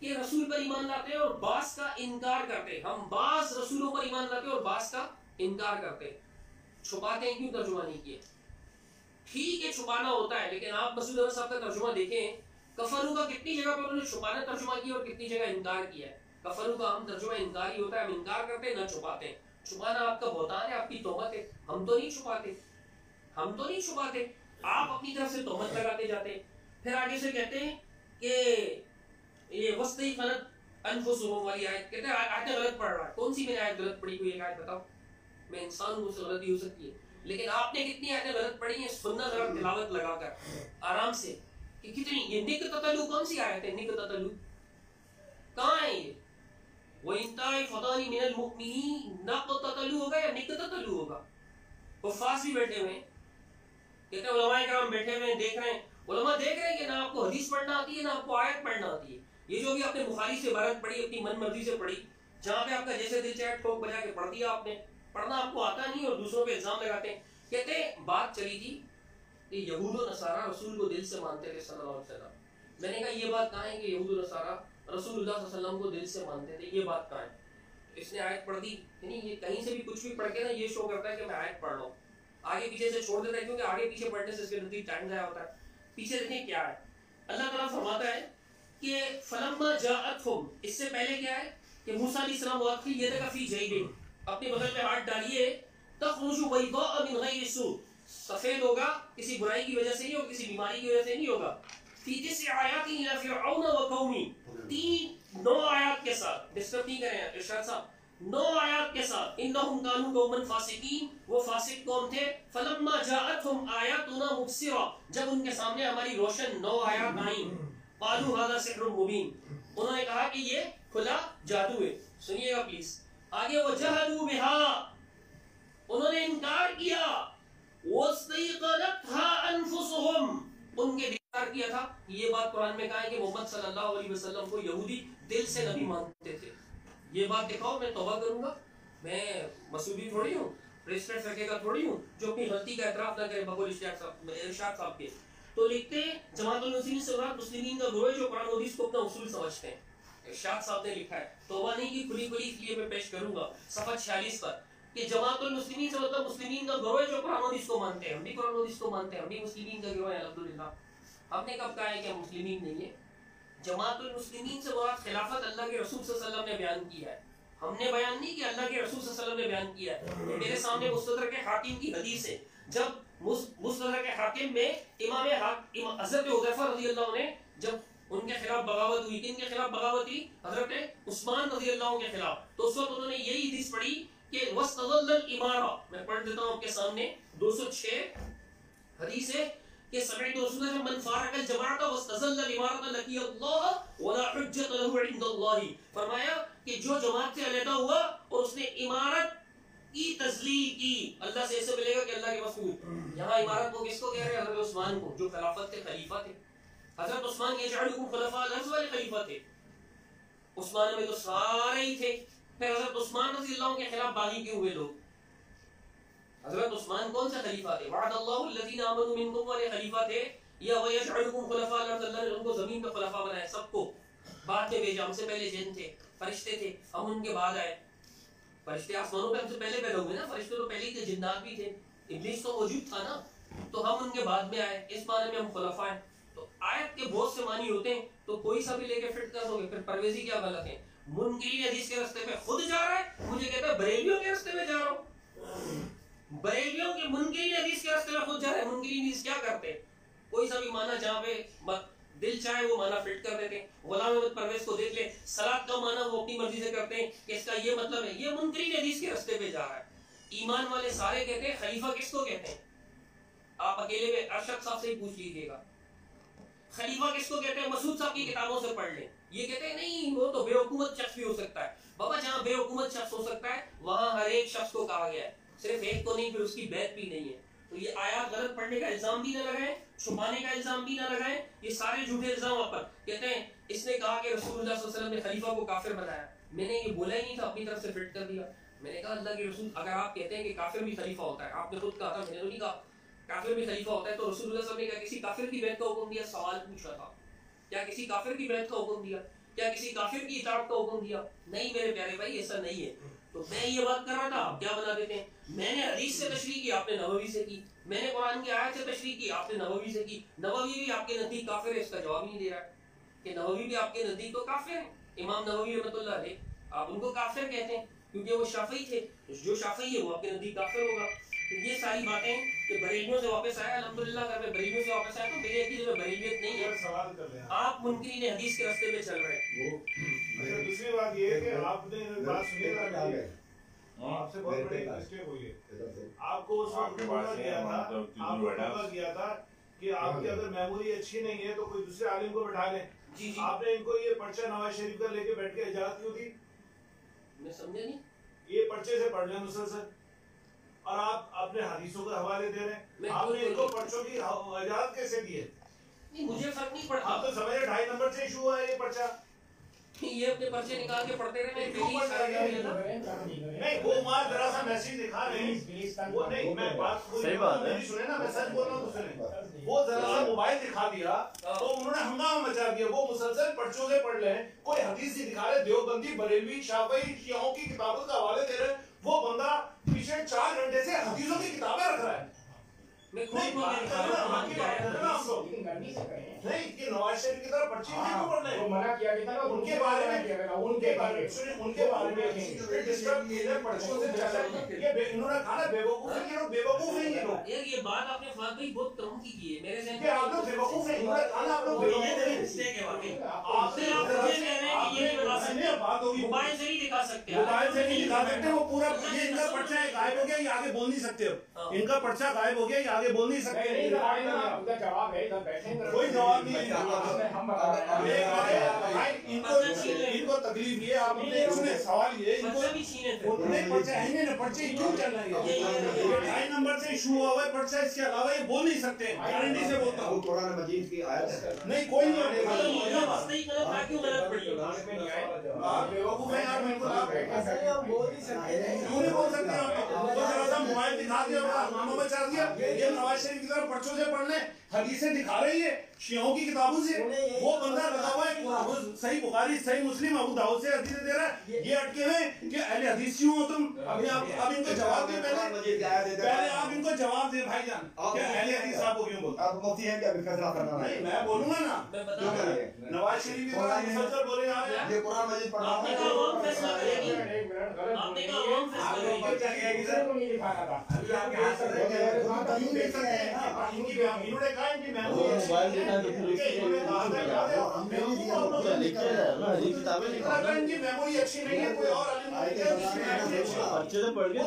Speaker 2: کہ رسول پر ایمان لاتے ہیں اور بعض کا انکار کرتے ہیں. ہم بعض رسولوں پر ایمان لاتے ہیں اور بعض کا انکار کرتے ہیں. چھپاتے ہیں, کیوں ترجمہ نہیں کیا؟ ٹھیک ہے چھپانا ہوتا ہے, لیکن آپ مسعود احمد صاحب کا ترجمہ دیکھیں, کفروا کا کتنی جگہ پر انہوں نے چھپانا ترجمہ کیا اور کتنی جگہ انکار کیا ہے. کفروا کا ہم ترجمہ انکار ہی ہوتا ہے, ہم انکار کرتے ہیں نہ چھپاتے ہیں. چھپانا آپ کا بہتان ہے, آپ کی تہمت ہے. ہم تو نہیں چھپاتے, آپ اپنی طرف سے تہمت لگاتے جاتے. پھر آگے سے کہتے ہیں کہ یہ وَاسْتَيْقَنَتْ أَنفُسُهُمْ والی آیت, کہتے ہیں آیت غلط پڑھ رہا ہے. کون سی میں نے آیت غلط پڑھی, کوئی ایک آیت بتاؤ. میں انسان ہوں, مجھ سے غلطی ہو سکتی ہے, لیکن آپ نے کتنی آیتیں غلط پڑھی ہیں سننا ذرا تلاوت لگا کر آرام سے, کہ کتنی. یہ نِقْتَتَلُوا کون سی آیت ہے؟ نِقْتَتَلُوا کہاں ہے یہ؟ وَإِن طَائِفَتَانِ مِنَ الْمُؤْمِنِينَ نَقْتَتَلُوا ہوگا یا نِقْتَتَلُوا ہوگا؟ حفاظ بھی بیٹھے ہوئے ہیں, کہتے ہیں علماء کرام بیٹھے ہوئے ہیں, دیکھ رہے ہیں. علماء دیکھ رہے ہیں کہ نہ آپ کو حدیث پڑھنا آتی ہے نہ آپ کو آیت پڑھنا آتی ہے. یہ جو بھی آپ نے بخاری سے عبارت پڑھی, اپنی من مرضی سے پڑھی, جہاں پہ آپ کا جیسے دل چاہے ٹھوک بجا کے پڑھ دیا آپ نے. پڑھنا آپ کو آتا نہیں اور دوسروں پہ الزام لگاتے ہیں. کہتے ہیں بات چلی تھی کہ یہود و نصارہ رسول کو دل سے مانتے تھے صلی اللہ علیہ وسلم. میں نے کہا یہ بات کہاں ہے کہ یہود و نصارہ رسول اللہ صلی اللہ علیہ وسلم کو دل سے مانتے تھے, یہ بات کہاں ہے؟ اس نے آیت پڑھ دی. یعنی یہ کہیں سے بھی کچھ بھی پڑھ کے نا یہ شو کرتا ہے کہ میں آیت پڑھ رہا ہوں, آگے پیچھے سے چھوڑ دیتا ہے, کیونکہ آگے پیچھے پڑھنے سے اس کے نزدیک ٹائم ضائع ہوتا ہے. پیچھے دیکھیں کیا ہے, اللہ تعالیٰ فرماتا ہے کہ فلما جاءتہم, اس سے پہلے کیا ہے کہ موسیٰ علیہ السلام واقعی یدک فی جیبہ, اپنے بدن میں ہاتھ ڈالیے, تخرج بیضاء من غیر سوء, سفید ہوگا کسی برائی کی وجہ سے نہیں ہوگا, کسی بیماری کی وجہ سے نہیں ہوگا. فی 9 آیات الی فرعون و قومہ, 9 آیات کے ساتھ. ڈسٹرب نہیں کریں ارشاد صاحب, 9 آیات کے ساتھ انہم کانوا قوما فاسقین، وہ فاسق قوم تھے. فلما جاءتهم آیاتنا مبصرہ، جب ان کے سامنے ہماری روشن 9 آیات آئیں، قالوا هذا سحر مبین، انہوں نے کہا کہ یہ کھلا جادو ہے. سنیے گا پلیز آگے. وجحدوا بها، انہوں نے انکار کیا. واستيقنتها انفسهم، ان کے انکار کیا تھا. یہ بات قرآن میں کہا ہے کہ محمد صلی اللہ علیہ وسلم کو یہودی دل سے نبی مانتے تھے. یہ بات دکھاؤ، میں توبہ کروں گا. میں مسعودی تھوڑی ہوں، پریسیڈنٹ فقہ کا تھوڑی ہوں جو اپنی غلطی کا اعتراف نہ کرے بقول ارشاد صاحب کے. تو لکھتے ہیں جماعت المسلمین سے مراد مسلمین کا گروہ جو قرآن و حدیث کو اپنا اصول سمجھتے ہیں. ارشاد صاحب نے لکھا ہے، توبہ نہیں کی کھلی کھلی، اس لیے میں پیش کروں گا صفحہ 46 پر کہ جماعت المسلمین سے مطلب مسلمین کا گروہ جو قرآن و حدیث کو مانتے ہیں. ہم بھی قرآن و حدیث کو مانتے ہیں، ہم بھی مسلمین کا گروہ ہیں الحمدللہ. ہم نے کب کہا ہے کہ ہم مسلمین نہیں ہیں؟ جماعت المسلمین سے مراد خلافت اللہ کے رسول صلی اللہ علیہ وسلم نے بیان کیا ہے. ہم نے بیان نہیں کیا، اللہ کے رسول صلی اللہ علیہ وسلم نے بیان کیا ہے. میرے سامنے مستدرک حاکم کی حدیث ہے. جب مستدرک حاکم میں امام حضرت حذیفہ رضی اللہ عنہ نے جب ان کے خلاف بغاوت ہوئی، کن کے خلاف بغاوت ہوئی؟ حضرت عثمان رضی اللہ عنہ کے خلاف. تو اس وقت انہوں نے یہی حدیث پڑھی کہ وَاسْتَظَلَّ الْإِمَارَةَ. میں پڑھ دیتا ہوں آپ کے سامنے 206 حدیث ہے کہ سمعت رسول اللہ من فارق الجماعۃ واستظل الامارۃ لقی اللہ ولا حجۃ له عند اللہ. فرمایا کہ جو جماعت سے علیحدہ ہوا اور اس نے امارت کی تذلیل کی، اللہ سے ایسے ملے گا کہ اللہ کے مسعود. یہاں امارت کو کس کو کہہ رہے ہیں؟ حضرت عثمان کو، جو خلافت کے خلیفہ تھے. حضرت عثمان یجعلکم خلفاء الارض والے خلیفہ تھے. عثمان میں تو سارے ہی تھے. پھر حضرت عثمان رضی اللہ عنہ کے خلاف باغی کیوں ہوئے لوگ؟ حضرت عثمان کون سے خلیفہ تھے؟ وعد اللہ الذین آمنوا منکم والے خلیفہ تھے. یا ویجعلکم خلفاء الارض، اللہ نے ان کو زمین پہ خلفاء بنایا. سب کو بعد میں بھیجا. ہم سے پہلے جن تھے، فرشتے تھے، ہم ان کے بعد آئے. فرشتے آسمانوں پہ ہم سے پہلے پیدا ہوئے نا، فرشتے تو پہلے ہی تھے، جنات بھی تھے، ابلیس تو موجود تھا نا. تو ہم ان کے بعد میں آئے، اس معنی میں ہم خلفاء ہیں. تو آیت کے بہت سے معنی ہوتے ہیں، تو کوئی سا بھی لے کے فٹ کر دو گے. پھر پرویزی کیا غلط ہے؟ منکرین حدیث کے راستے پہ خود جا رہا ہے، مجھے کہتا ہے بریلیوں کے راستے پہ جا رہا ہوں. بریلیوں کے منکرین حدیث کے راستے پہ خود جا رہے ہیں. منکرین حدیث کیا کرتے ہیں؟ کوئی سا بھی معنی جہاں پہ دل چاہے وہ معنی فٹ کر دیتے ہیں. غلام احمد پرویز کو دیکھ لیں، صلاۃ کا معنی وہ اپنی مرضی سے کرتے ہیں کہ اس کا یہ مطلب ہے. یہ منکرین حدیث کے راستے پہ جا رہا ہے. ایمان والے سارے کہتے ہیں خلیفہ کس کو کہتے ہیں؟ آپ اکیلے میں ارشد صاحب سے ہی پوچھ لیجیے گا. خلیفہ کس کو کہتے ہیں؟ مسعود صاحب کی کتابوں سے پڑھ لیں. یہ کہتے ہیں نہیں وہ تو بے حکومت شخص بھی ہو سکتا ہے. بابا جہاں بے حکومت شخص ہو سکتا ہے وہاں ہر ایک شخص کو کہا گیا ہے، صرف ایک کو نہیں، پھر اس کی بیعت بھی نہیں ہے. تو یہ آیات غلط پڑھنے کا الزام بھی نہ لگائیں، چھپانے کا الزام بھی نہ لگائیں. یہ سارے جھوٹے الزام آپ پر. کہتے ہیں اس نے کہا کہ رسول اللہ صلی اللہ علیہ وسلم نے خلیفہ کو کافر بنایا. میں نے یہ بولا ہی نہیں تھا، اپنی طرف سے فٹ کر دیا. میں نے کہا اللہ کے رسول اگر آپ کہتے ہیں کہ کافر بھی خلیفہ ہوتا ہے، آپ نے خود کہا تھا، میں نے تو نہیں کہا کافر بھی خلیفہ ہوتا ہے. تو رسول اللہ صلی اللہ علیہ وسلم نے کہا کسی کافر کی بیعت کا حکم دیا؟ سوال پوچھا تھا. کیا کسی کافر کی بیعت کا حکم دیا؟ کیا کسی کافر کی اطاعت کا حکم دیا؟ نہیں میرے پیارے بھائی، ایسا نہیں ہے. تو میں یہ بات کر رہا تھا، آپ کیا بنا دیتے ہیں؟ میں نے حدیث سے تشریح کی، آپ نے نبوی سے کی. میں نے قرآن کی آیت سے تشریح کی، آپ نے نبوی سے کی. نبوی بھی آپ کے نزدیک کافر ہے، اس کا جواب نہیں دے رہا ہے کہ نبوی بھی آپ کے نزدیک تو کافر ہیں. امام نبوی رحمۃ اللہ علیہ، آپ ان کو کافر کہتے ہیں کیونکہ وہ شافعی تھے. جو شافعی ہے وہ آپ کے نزدیک کافر ہوگا. تو یہ ساری باتیں کہ بریلیوں سے واپس آیا، الحمدللہ اگر میں بریلیوں سے واپس آیا تو میرے عقیدے میں بریلیت نہیں ہے.
Speaker 3: سوال کر لیں
Speaker 2: آپ منکرین حدیث کے راستے پہ چل رہے ہیں.
Speaker 3: اچھا دوسری بات یہ ہے کہ آپ نے بات سنی نا، آپ سے بہت بڑی مسٹیک ہوئی ہے. آپ کو اس وقت موقع دیا تھا، آپ کو موقع دیا تھا کہ آپ کی اگر میموری اچھی نہیں ہے تو کوئی دوسرے عالم کو بٹھا لیں.
Speaker 2: جی جی
Speaker 3: آپ نے ان کو یہ پرچہ نواز شریف کا لے کے بیٹھ کے اجازت کیوں دی؟
Speaker 2: میں سمجھا نہیں.
Speaker 3: یہ پرچے سے پڑھ لیں مسلسل، اور آپ اپنے حدیثوں کے حوالے دے رہے ہیں. آپ نے ان کو پرچوں کی اجازت کیسے دی ہے؟
Speaker 2: نہیں مجھے فرق نہیں پڑتا.
Speaker 3: آپ تو سمجھے 2.5 نمبر سے ایشو ہوا ہے یہ پرچہ.
Speaker 2: یہ اپنے پرچے نکال کے پڑھتے رہے.
Speaker 3: نہیں وہ ماں ذرا سا میسج دکھا رہے ہیں، وہ نہیں میں بات صحیح بات ہے سنے نا، میں سچ بول رہا ہوں تو سنیں. وہ ذرا سا موبائل دکھا دیا تو انہوں نے ہنگامہ مچا دیا. وہ مسلسل پرچوں سے پڑھ رہے ہیں، کوئی حدیث نہیں دکھا رہے، دیوبندی بریلوی شافعی شیعوں کی کتابوں کا حوالے دے رہے ہیں. وہ بندہ پیچھے 4 گھنٹے سے حدیثوں کی کتابیں رکھ رہا ہے.
Speaker 2: میں خود کو نہیں دکھا رہا.
Speaker 3: نہیں کہ نواز شریف کی طرف پرچی نہیں پڑھ رہے ہیں، ان کے بارے میں ڈسٹرب کیے جائے پرچیوں سے چل رہے ہیں. یہ انہوں نے کہا نا بیوقوف ہیں، یہ لوگ بیوقوف ہیں. یہ لوگ
Speaker 2: یہ بات آپ نے واقعی بہت کم کی ہے میرے ذہن
Speaker 3: کہ آپ لوگ بیوقوف ہیں. انہوں نے کہا نا آپ لوگ بیوقوف ہیں.
Speaker 2: آپ سے آپ مجھے کہہ رہے ہیں کہ یہ بات ہوگی، موبائل سے نہیں دکھا سکتے.
Speaker 3: موبائل سے نہیں دکھا दिखा सकते हैं वो पूरा, ये इनका पर्चा है गायब हो गया, ये आगे बोल नहीं सकते अब, इनका पर्चा गायब हो गया, ये आगे बोल नहीं सकते।
Speaker 6: जवाब है, इधर बैठे
Speaker 3: कोई जवाब नहीं है। इनको तकलीफ ये आप सुने, सवाल ये इनको पर्चा है ना, पर्चे क्यों चल रहे हैं? 2.5 नंबर से इशू हुआ है पर्चा, इसके अलावा ये बोल नहीं सकते, गारंटी से बोलता हूँ।
Speaker 4: कुरान मजीद की आयत
Speaker 3: नहीं कोई नहीं क्यों नहीं बोल सकते आप? मोबाइल दिखा दिया, मामा बचा दिया, ये नवाज शरीफ की तरफ पर्चों से पढ़ने हदीसें दिखा रही है शियों की किताबों से। वो बंदा लगा हुआ है सही बुखारी, सही मुस्लिम, अबू दाऊद से हदीसें दे रहा है, ये अटके हुए कि अहले हदीस क्यों हो तुम? अब इनको जवाब दे, पहले आप इनको जवाब दे भाईजान, क्या अहले हदीस आपको क्यों बोलते?
Speaker 4: आप मुफ्ती हैं क्या फैसला करना?
Speaker 3: नहीं मैं बोलूंगा ना, नवाज शरीफ मुसलसल बोले जा रहे हैं,
Speaker 4: ये कुरान मजीद पढ़ना है। इन्होंने कहा इनकी मेमोरी अच्छी नहीं है, कोई और अच्छे से पढ़ के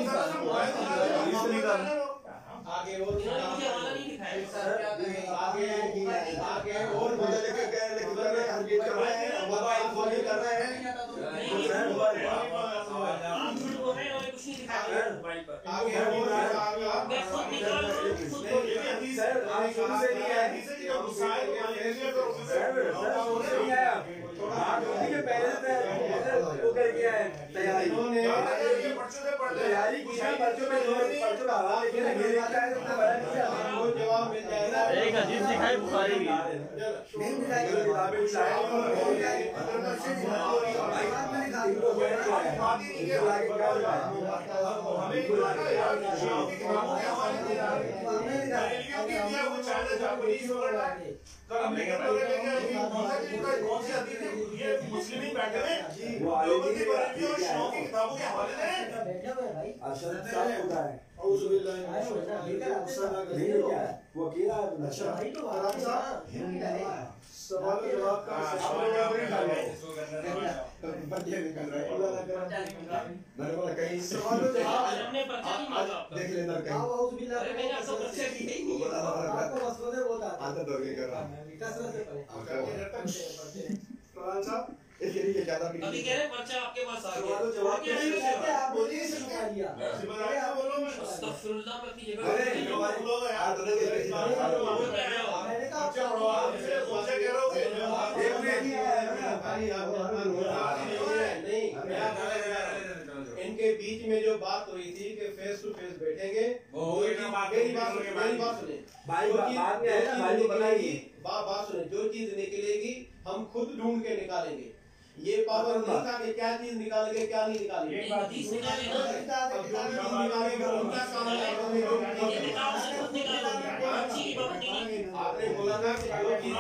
Speaker 4: आगे और मोबाइल फोन कर रहे हैं,
Speaker 1: एक हदीस दिखाई बुखारी की,
Speaker 3: मुस्लिम बैठे हुए किताबों के हवाले सवाल जवाब का मैंने बोला कहीं सवाल देख लेना कहीं इसके लिए ज्यादा
Speaker 2: अभी कह रहे पर्चा आपके पास आ गया,
Speaker 3: जवाब आप बोलिए बोलो मैं
Speaker 2: अस्तगफिरुल्लाह में अपनी जगह
Speaker 3: लोग यार
Speaker 6: इनके बीच में जो बात हुई थी कि फेस टू फेस बैठेंगे, बात सुने, जो चीज निकलेगी हम खुद ढूंढ के निकालेंगे। ये पाबंद नहीं था कि क्या चीज निकालेंगे क्या नहीं निकालेंगे। आपने बोला ना कि जो चीज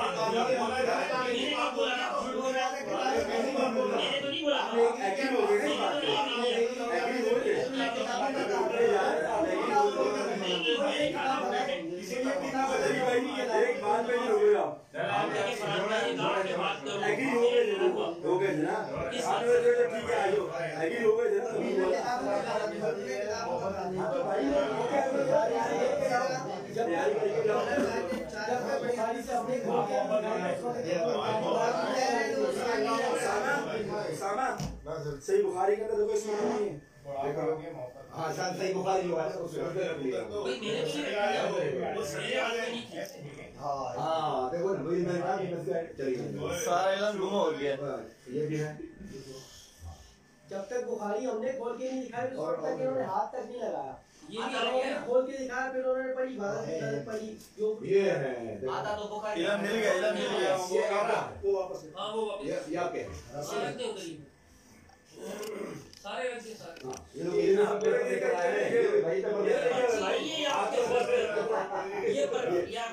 Speaker 7: सही बुखारी का तो कोई सुना नहीं है।
Speaker 4: हाँ शायद सही बुखारी जो है हाँ देखो ना वही मैंने
Speaker 1: सारा गुम हो गया।
Speaker 4: ये भी है
Speaker 7: जब तक बुखारी हमने खोल के नहीं दिखाई तो तब तक इन्होंने हाथ तक नहीं लगाया।
Speaker 2: ये भी आ गया
Speaker 7: खोल के दिखाया फिर उन्होंने पढ़ी बात पढ़ी जो
Speaker 4: ये है
Speaker 2: आता तो बुखारी
Speaker 1: इधर मिल गया, इधर मिल गया।
Speaker 4: ये आना वो वापस
Speaker 2: हां वो वापस
Speaker 4: ये आप क्या
Speaker 2: सारे रख दे उधर ही, सारे रख दे सारे।
Speaker 4: ये लोग ये सब लेकर आए हैं भाई
Speaker 2: ये आपके ऊपर ये पर यार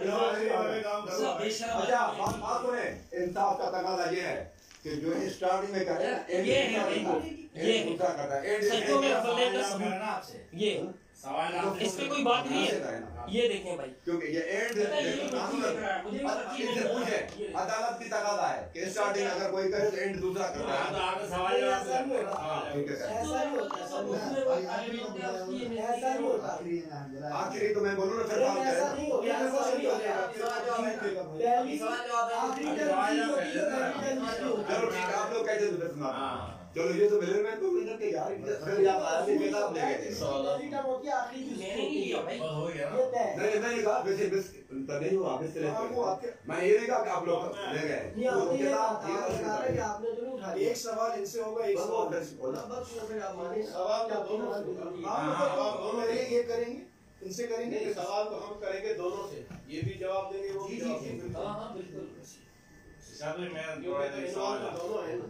Speaker 2: बेशर्म।
Speaker 4: अच्छा बात सुने, इंसाफ का तकाजा ये है कि जो स्टार्टिंग में करे
Speaker 2: ये
Speaker 4: दूसरा करता है
Speaker 2: सच्चों में अफजलियत का सबूत ये
Speaker 5: सवाल
Speaker 2: इस पे कोई बात नहीं है। ये देखें भाई
Speaker 4: क्योंकि ये एंड
Speaker 2: मुझे भी
Speaker 4: पूछे अदालत की तकादा है कि स्टार्टिंग अगर कोई करे तो एंड दूसरा करना है।
Speaker 5: तो आपने सवाल जवाब
Speaker 7: ऐसा नहीं होता,
Speaker 4: ठीक है सर।
Speaker 7: ऐसा नहीं होता, ऐसा नहीं होता, ऐसा नहीं होता।
Speaker 4: आखिरी तो मैं बोलूँ ना फिर बात
Speaker 7: ऐसा
Speaker 4: करें।
Speaker 7: नहीं होता, ऐसा नहीं होता। पहली चीज आखिरी चीज होती है, पहली चीज होती है।
Speaker 4: चलो ठीक है, आप लोग कहते थे सुना। चलो ये तो मिले में तो मिले के यार फिर आप आदमी किताब ले गए थे।
Speaker 7: पहली टर्म होती है, आखिरी चीज
Speaker 2: मैंने नहीं लिया भाई।
Speaker 5: बस हो गया ना।
Speaker 7: ये तय है।
Speaker 4: मैंने कहा वैसे मिस नहीं हुआ मिस ले मैं ये नहीं कहा कि आप लोग ले गए
Speaker 7: नहीं, आपने ये
Speaker 4: किताब
Speaker 7: कहा है कि आपने जो नहीं उठाया।
Speaker 6: एक सवाल इनसे होगा, एक सवाल इनसे होगा।
Speaker 7: बस वो फिर आप माने
Speaker 6: सवाल तो दोनों से होगा। सवाल दोनों से
Speaker 3: ये करेंगे इनसे करेंगे
Speaker 6: नहीं, सवाल तो हम करेंगे दोनों से, ये भी जवाब देंगे, वो भी जवाब देंगे।
Speaker 2: हाँ हाँ बिल्कुल।
Speaker 5: साहब मैं
Speaker 6: क्योंकि तो इन्वॉल्व तो दोनों है ना।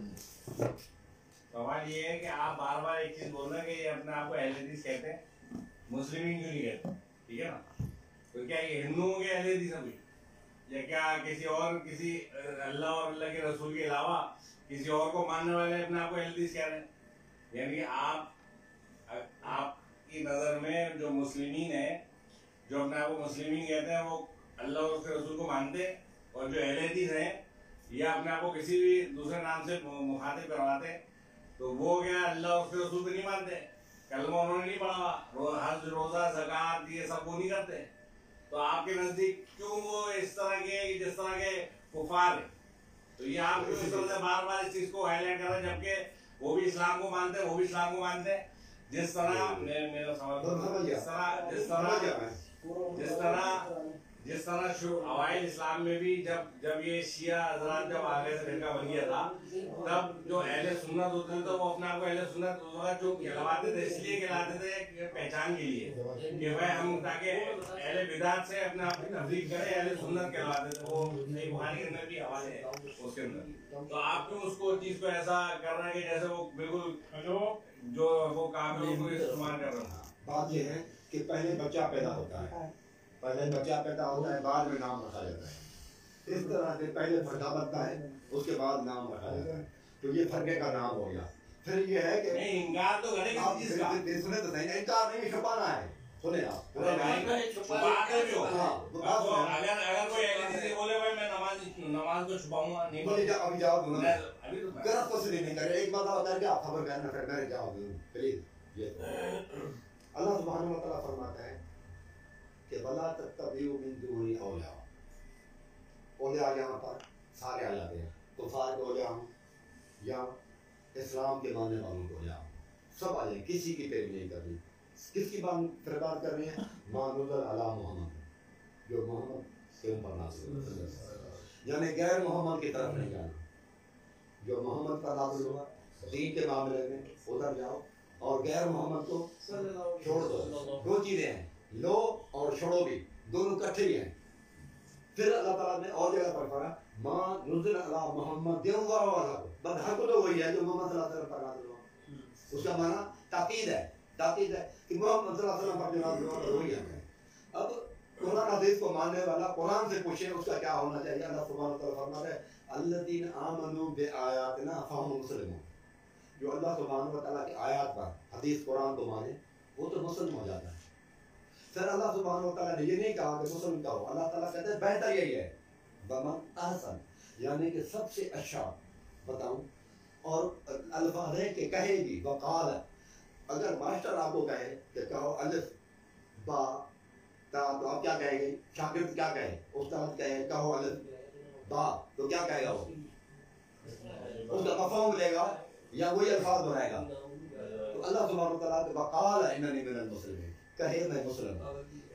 Speaker 5: सवाल ये है कि आप बार बार एक चीज बोल रहे हैं कि ये अपने आप को अहले हदीस कहते हैं, मुस्लिमीन क्यों नहीं कहते? ठीक है ना? तो क्या ये हिंदुओं के अहले हदीस हैं कोई, या क्या किसी और किसी अल्लाह और अल्लाह के रसूल के अलावा किसी और को मानने वाले अपने आप को अहले हदीस कह रहे हैं? यानी कि आपकी नजर में जो मुस्लिमीन है, जो अपने आप को मुस्लिमीन कहते हैं, वो अल्लाह और उसके रसूल को मानते हैं, और जो अहले हदीस हैं या अपने आप को किसी भी दूसरे नाम से मुखातिब करवाते हैं, तो वो क्या अल्लाह और उसके रसूल को नहीं मानते? कलमा उन्होंने नहीं पढ़ा हुआ, हज रोजा ज़कात ये सब वो नहीं करते। तो आपके नजदीक क्यों वो इस तरह के जिस तरह के कुफार है? तो ये आप क्यों इस तरह से बार बार इस चीज को हाईलाइट कर रहे हैं, जबकि वो भी इस्लाम को मानते हैं, वो भी इस्लाम को मानते हैं। जिस तरह मेरा सवाल जिस तरह अवाइल इस्लाम में भी जब ये शिया हजरात जब आगे से फिरका बन गया था, तब जो अहले सुन्नत होते थे तो वो अपने आप को अहले सुन्नत जो कहलाते थे, इसलिए कहलाते थे पहचान के लिए कि भाई हम ताकि अहले बिदात से अपने आप की तफरीक करें, अहले सुन्नत कहलाते थे। वो सही बुखारी के अंदर भी हवाले है उसके अंदर। तो आप क्यों उसको चीज को ऐसा कर रहे हैं कि जैसे वो बिल्कुल जो वो काफिरों को इस्तेमाल कर रहे हैं?
Speaker 4: बात ये है कि पहले बच्चा पैदा होता है, बाद में नाम रखा जाता है। इस तरह से पहले फर्का बनता है, उसके बाद नाम रखा जाता है। तो ये फर्के का नाम हो गया। फिर ये है कि
Speaker 5: नहीं, इनकार तो करें
Speaker 4: आप सुने तो नहीं, इनकार नहीं छुपाना है। सुने आप
Speaker 5: अगर कोई ऐसी बोले भाई मैं नमाज को छुपाऊंगा नहीं,
Speaker 4: बोले अभी जवाब दूंगा
Speaker 5: अभी तो
Speaker 4: गलत कुछ नहीं करे। एक बात करके आप खबर करना, फिर मैं जवाब दूँ प्लीज। ये अल्लाह सुब्हानहू व तआला फरमाता है कि वला तत्तबिउ मिन दुनी औलिया। औलिया यहाँ पर सारे आ जाते हैं, कुफार के औलिया हों या इस्लाम के मानने वालों को औलिया, सब आ जाए, किसी की पैरवी नहीं करनी। किसकी बात कर रहे हैं? मानुज़ल अला मोहम्मद, जो मोहम्मद के ऊपर नाज़िल हुआ, यानी गैर मोहम्मद की तरफ नहीं जाना। जो मोहम्मद पर नाज़िल हुआ दीन के मामले में उधर जाओ, और गैर मोहम्मद को छोड़ दो। दो चीजें हैं, लो और छोड़ो भी, दोनों इकट्ठे ही हैं। फिर अल्लाह ताला ने और जगह पर कहा मां नुज़िल अला मोहम्मद देऊंगा वाला को, बस हक तो वही है जो मोहम्मद सल्लल्लाहु अलैहि वसल्लम पर नाज़िल हुआ। उसका माना ताकीद है कि मोहम्मद सल्लल्लाहु अलैहि वसल्लम पर जो नाज़िल हुआ वही है। अब कुरान हदीस को मानने वाला कुरान से पूछे उसका क्या होना चाहिए। अल्लाह सुब्हानहू व तआला फरमाता है अल्लज़ीना आमनू बिआयातिना फहुम मुस्लिमून। जो अल्लाह सुब्हानहू व तआला की आयत पर हदीस कुरान को माने वो तो मुस्लिम हो जाता है। फिर अल्लाह सुब्हानहू व तआला ने ये नहीं कहा कि मुस्लिम का हो, अल्लाह ताला कहते हैं बेहतर यही है बमन अहसन, यानी कि सबसे अच्छा बताऊं। और अल्फाज है कि कहेगी वकाल, अगर मास्टर आपको कहे कि कहो अलिफ बा ता, तो आप क्या कहेंगे? शागिर्द क्या कहे? उस्ताद कहे कहो अलिफ बा, तो क्या कहेगा वो? उसका मफ़हूम लेगा या वही अल्फाज बनाएगा? तो अल्लाह सुब्हानहू व तआला वकाल इन्ननी मिनल मुस्लिमीन, कहे मैं मुस्लिम।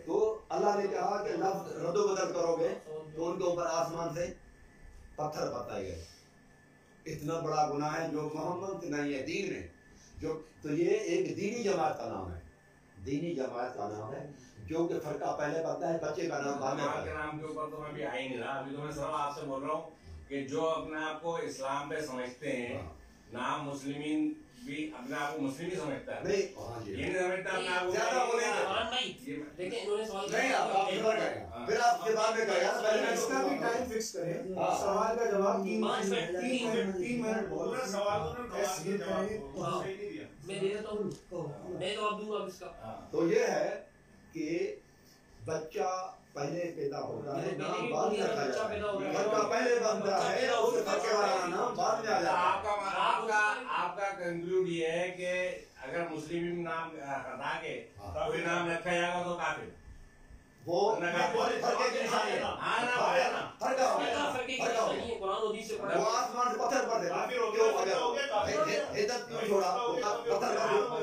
Speaker 4: तो अल्लाह ने कहा कि लफ्ज़ रद्द बदल करोगे तो उनके ऊपर आसमान से पत्थर बरसाए गए। इतना बड़ा गुनाह है जो मोहम्मद नहीं है दीन में, जो तो ये एक दीनी जमात का नाम है, दीनी जमात का नाम है, जो कि फरका पहले बनता है, बच्चे का नाम बाद में।
Speaker 5: आपके नाम के ऊपर तो मैं भी आ ही नहीं रहा, अभी तो मैं सिर्फ आपसे बोल रहा हूँ कि जो अपने आप को इस्लाम पे समझते हैं, नाम मुस्लिमीन भी अपने आप को मुस्लिम ही समझता है,
Speaker 4: नहीं
Speaker 5: ये नहीं समझता अपने आप को
Speaker 4: ज्यादा बोलेंगे।
Speaker 2: देखिए इन्होंने सवाल
Speaker 4: नहीं आप फिर आप ये बाद में कहेगा, पहले मैं
Speaker 3: इसका भी टाइम फिक्स करें। सवाल का जवाब 3 मिनट बोलना, सवाल ऐसे जवाब सही नहीं दिया।
Speaker 2: मैं दे देता हूँ, मैं जवाब दूंगा अब इसका।
Speaker 4: तो ये है कि बच्चा पहले पैदा होता है, नाम बाद में रखा जाता है। बच्चा पहले बनता है उस फरके वाला नाम बाद में आ जाता है।
Speaker 5: आपका कंक्लूड ये है कि अगर मुस्लिम नाम हटा के कोई नाम रखा जाएगा तो काफिर
Speaker 4: वो फरके की निशानी है।
Speaker 5: हाँ ना
Speaker 4: फरका
Speaker 2: फर्क की निशानी है, कुरान और हदीस से पढ़ा
Speaker 4: वो आसमान से पत्थर पड़ते
Speaker 3: काफिर हो गया,
Speaker 4: हिदत क्यों छोड़ा पत्थर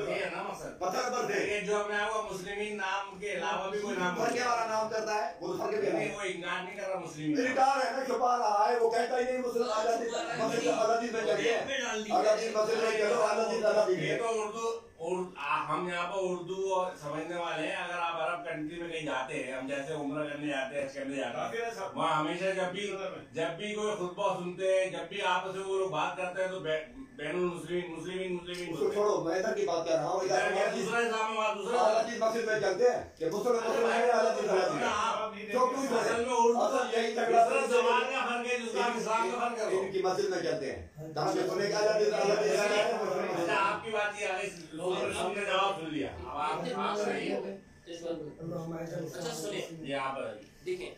Speaker 5: ये है ना मसला।
Speaker 4: पत्थर पर थे
Speaker 5: लेकिन जो अपने आपको मुस्लिमीन नाम के अलावा भी कोई नाम
Speaker 4: फरके वाला नाम करता है वो फरके पे
Speaker 5: नहीं, वो इनकार नहीं कर रहा मुस्लिम
Speaker 4: मेरी कार है ना छुपा रहा है वो कहता ही नहीं मुस्लिम अलादीन में चलिए अलादीन मस्जिद में चलो अलादीन
Speaker 5: ये तो उर्दू हम यहाँ पर उर्दू और समझने वाले हैं। अगर आप अरब कंट्री में कहीं जाते हैं, हम जैसे उम्र करने जाते हैं, करने जाते हैं, वहाँ हमेशा जब भी कोई खुतबा सुनते हैं, जब भी आपस में वो लोग बात करते हैं तो बैनुल मुस्लिमीन
Speaker 4: उसको छोड़ो, मैं इधर की बात कर रहा हूँ।
Speaker 5: दूसरा हिसाब में बात दूसरा
Speaker 4: अलादीन मस्जिद में चलते हैं कि मुसलमान है अलादीन जो क्यों यही
Speaker 5: जबान का फर्क है, जिसका इस्लाम का फर्क है।
Speaker 4: इनकी मस्जिद में चलते हैं जहाँ पे सुने का अलादीन
Speaker 5: आपकी बात ये है, लोगों ने हमने जवाब सुन लिया। अब आप सही है।
Speaker 2: अच्छा सुने,
Speaker 5: ये आप
Speaker 2: देखें,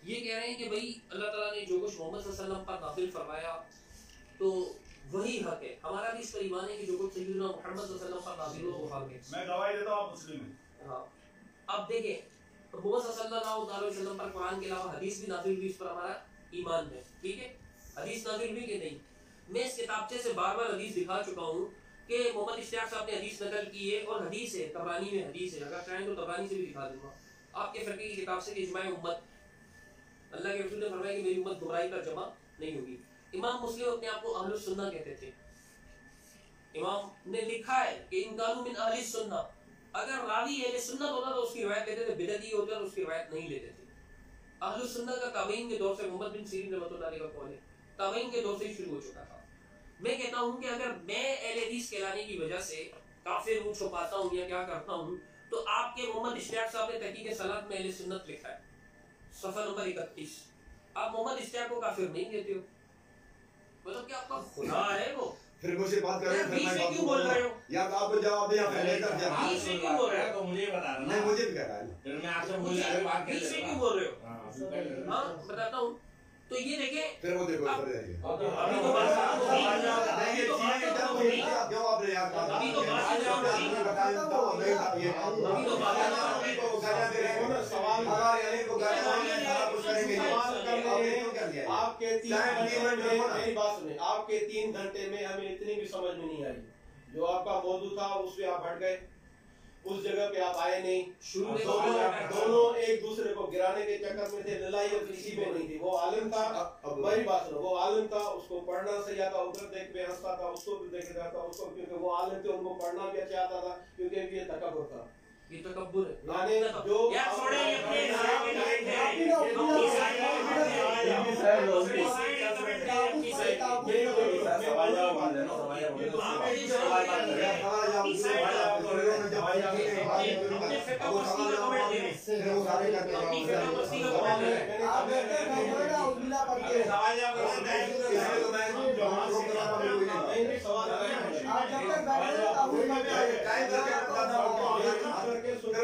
Speaker 2: ये कह रहे हैं कि भाई अल्लाह ताला ने जो कुछ मोहम्मद सल्लल्लाहु अलैहि वसल्लम पर नाज़िल फरमाया तो वही हक है। हमारा भी इस पर ईमान है कि जो कुछ सय्यदना मुहम्मद सल्लल्लाहु अलैहि वसल्लम पर नाज़िल हो वो हक है।
Speaker 3: मैं गवाही देता हूं आप मुस्लिम हैं।
Speaker 2: हाँ, अब देखें, मोहम्मद सल्लल्लाहु अलैहि वसल्लम पर कुरान के अलावा हदीस भी नाज़िल हुई, इस पर हमारा ईमान है। ठीक है, हदीस नाज़िल हुई कि नहीं? मैं इस किताबचे से बार-बार हदीस दिखा चुका हूँ कि मोहम्मद इश्तियाक साहब ने हदीस नकल की है और हदीस है, तबरानी में हदीस है। अगर चाहें तो तबरानी से भी दिखा दूंगा आपके फरके की किताब से कि इजमाए उम्मत, अल्लाह के रसूल ने फरमाया कि मेरी उम्मत गुमराही पर जमा नहीं होगी। इमाम मुस्लिम अपने आप को अहलुस सुन्नह कहते थे। इमाम ने लिखा है कि इन कानू मिन अहलिस सुन्नह। अगर रावी अहले सुन्नत होता तो उसकी रिवायत लेते थे, बिदअती होता तो उसकी रिवायत नहीं लेते थे। अहलुस सुन्नह का ताबईन के दौर से मोहम्मद बिन सीरीन रहमतुल्लाह अलैह का कौल है, ताबईन के दौर से ही शुरू हो चुका था। मैं कहता हूँ कि अगर मैं अहले हदीस कहलाने की वजह से काफिर हूँ, छुपाता हूँ या क्या करता हूँ, तो आपके मोहम्मद इश्तियाक साहब ने तहकीक सलात में अहले सुन्नत लिखा है, सफा नंबर 31। आप मोहम्मद इश्तियाक को काफिर नहीं कहते हो, मतलब कि आपका खुदा है वो।
Speaker 4: फिर मुझसे बात करें, फिर मैं
Speaker 2: क्यों बोल रहे हो?
Speaker 4: या तो आपको जवाब दिया पहले कर दिया।
Speaker 2: क्यों बोल रहे हो?
Speaker 5: तो मुझे बता
Speaker 4: नहीं, मुझे भी कहता है।
Speaker 5: फिर मैं आपसे मुझे आगे बात कर
Speaker 2: पीछे क्यों बोल रहे हो? हाँ, बताता हूँ। तो ये देखें,
Speaker 4: फिर वो देखो इधर जाइए।
Speaker 2: अभी तो बात
Speaker 4: नहीं, ये चीजें जब होगी क्यों आपने याद कहा?
Speaker 2: अभी तो बात
Speaker 4: बताया तो नहीं था ये।
Speaker 2: अभी तो बात
Speaker 4: को गालियां दे रहे हैं, सवाल हमारे यानी को गालियां दे रहे हैं, सारा कुछ करेंगे।
Speaker 6: आपके 3 घंटे में, मेरी बात सुने, आपके 3 घंटे में हमें इतनी भी समझ में नहीं आई। जो आपका मौजूद था उस पे आप हट गए, उस जगह पे आप आए नहीं। दोनों एक दूसरे को गिराने के चक्कर में थे, लड़ाई और किसी में नहीं थी। वो आलिम था, मेरी बात सुनो, वो आलिम था, उसको पढ़ना सही आता, उधर देख पे हंसता था, उसको भी देख रहा था, उसको, क्योंकि वो आलिम थे, उनको पढ़ना भी अच्छा आता था, क्योंकि ये तकब्बुर था।
Speaker 2: ये तकब्बुर है।
Speaker 6: यानी जो
Speaker 2: यार छोड़े ये अपने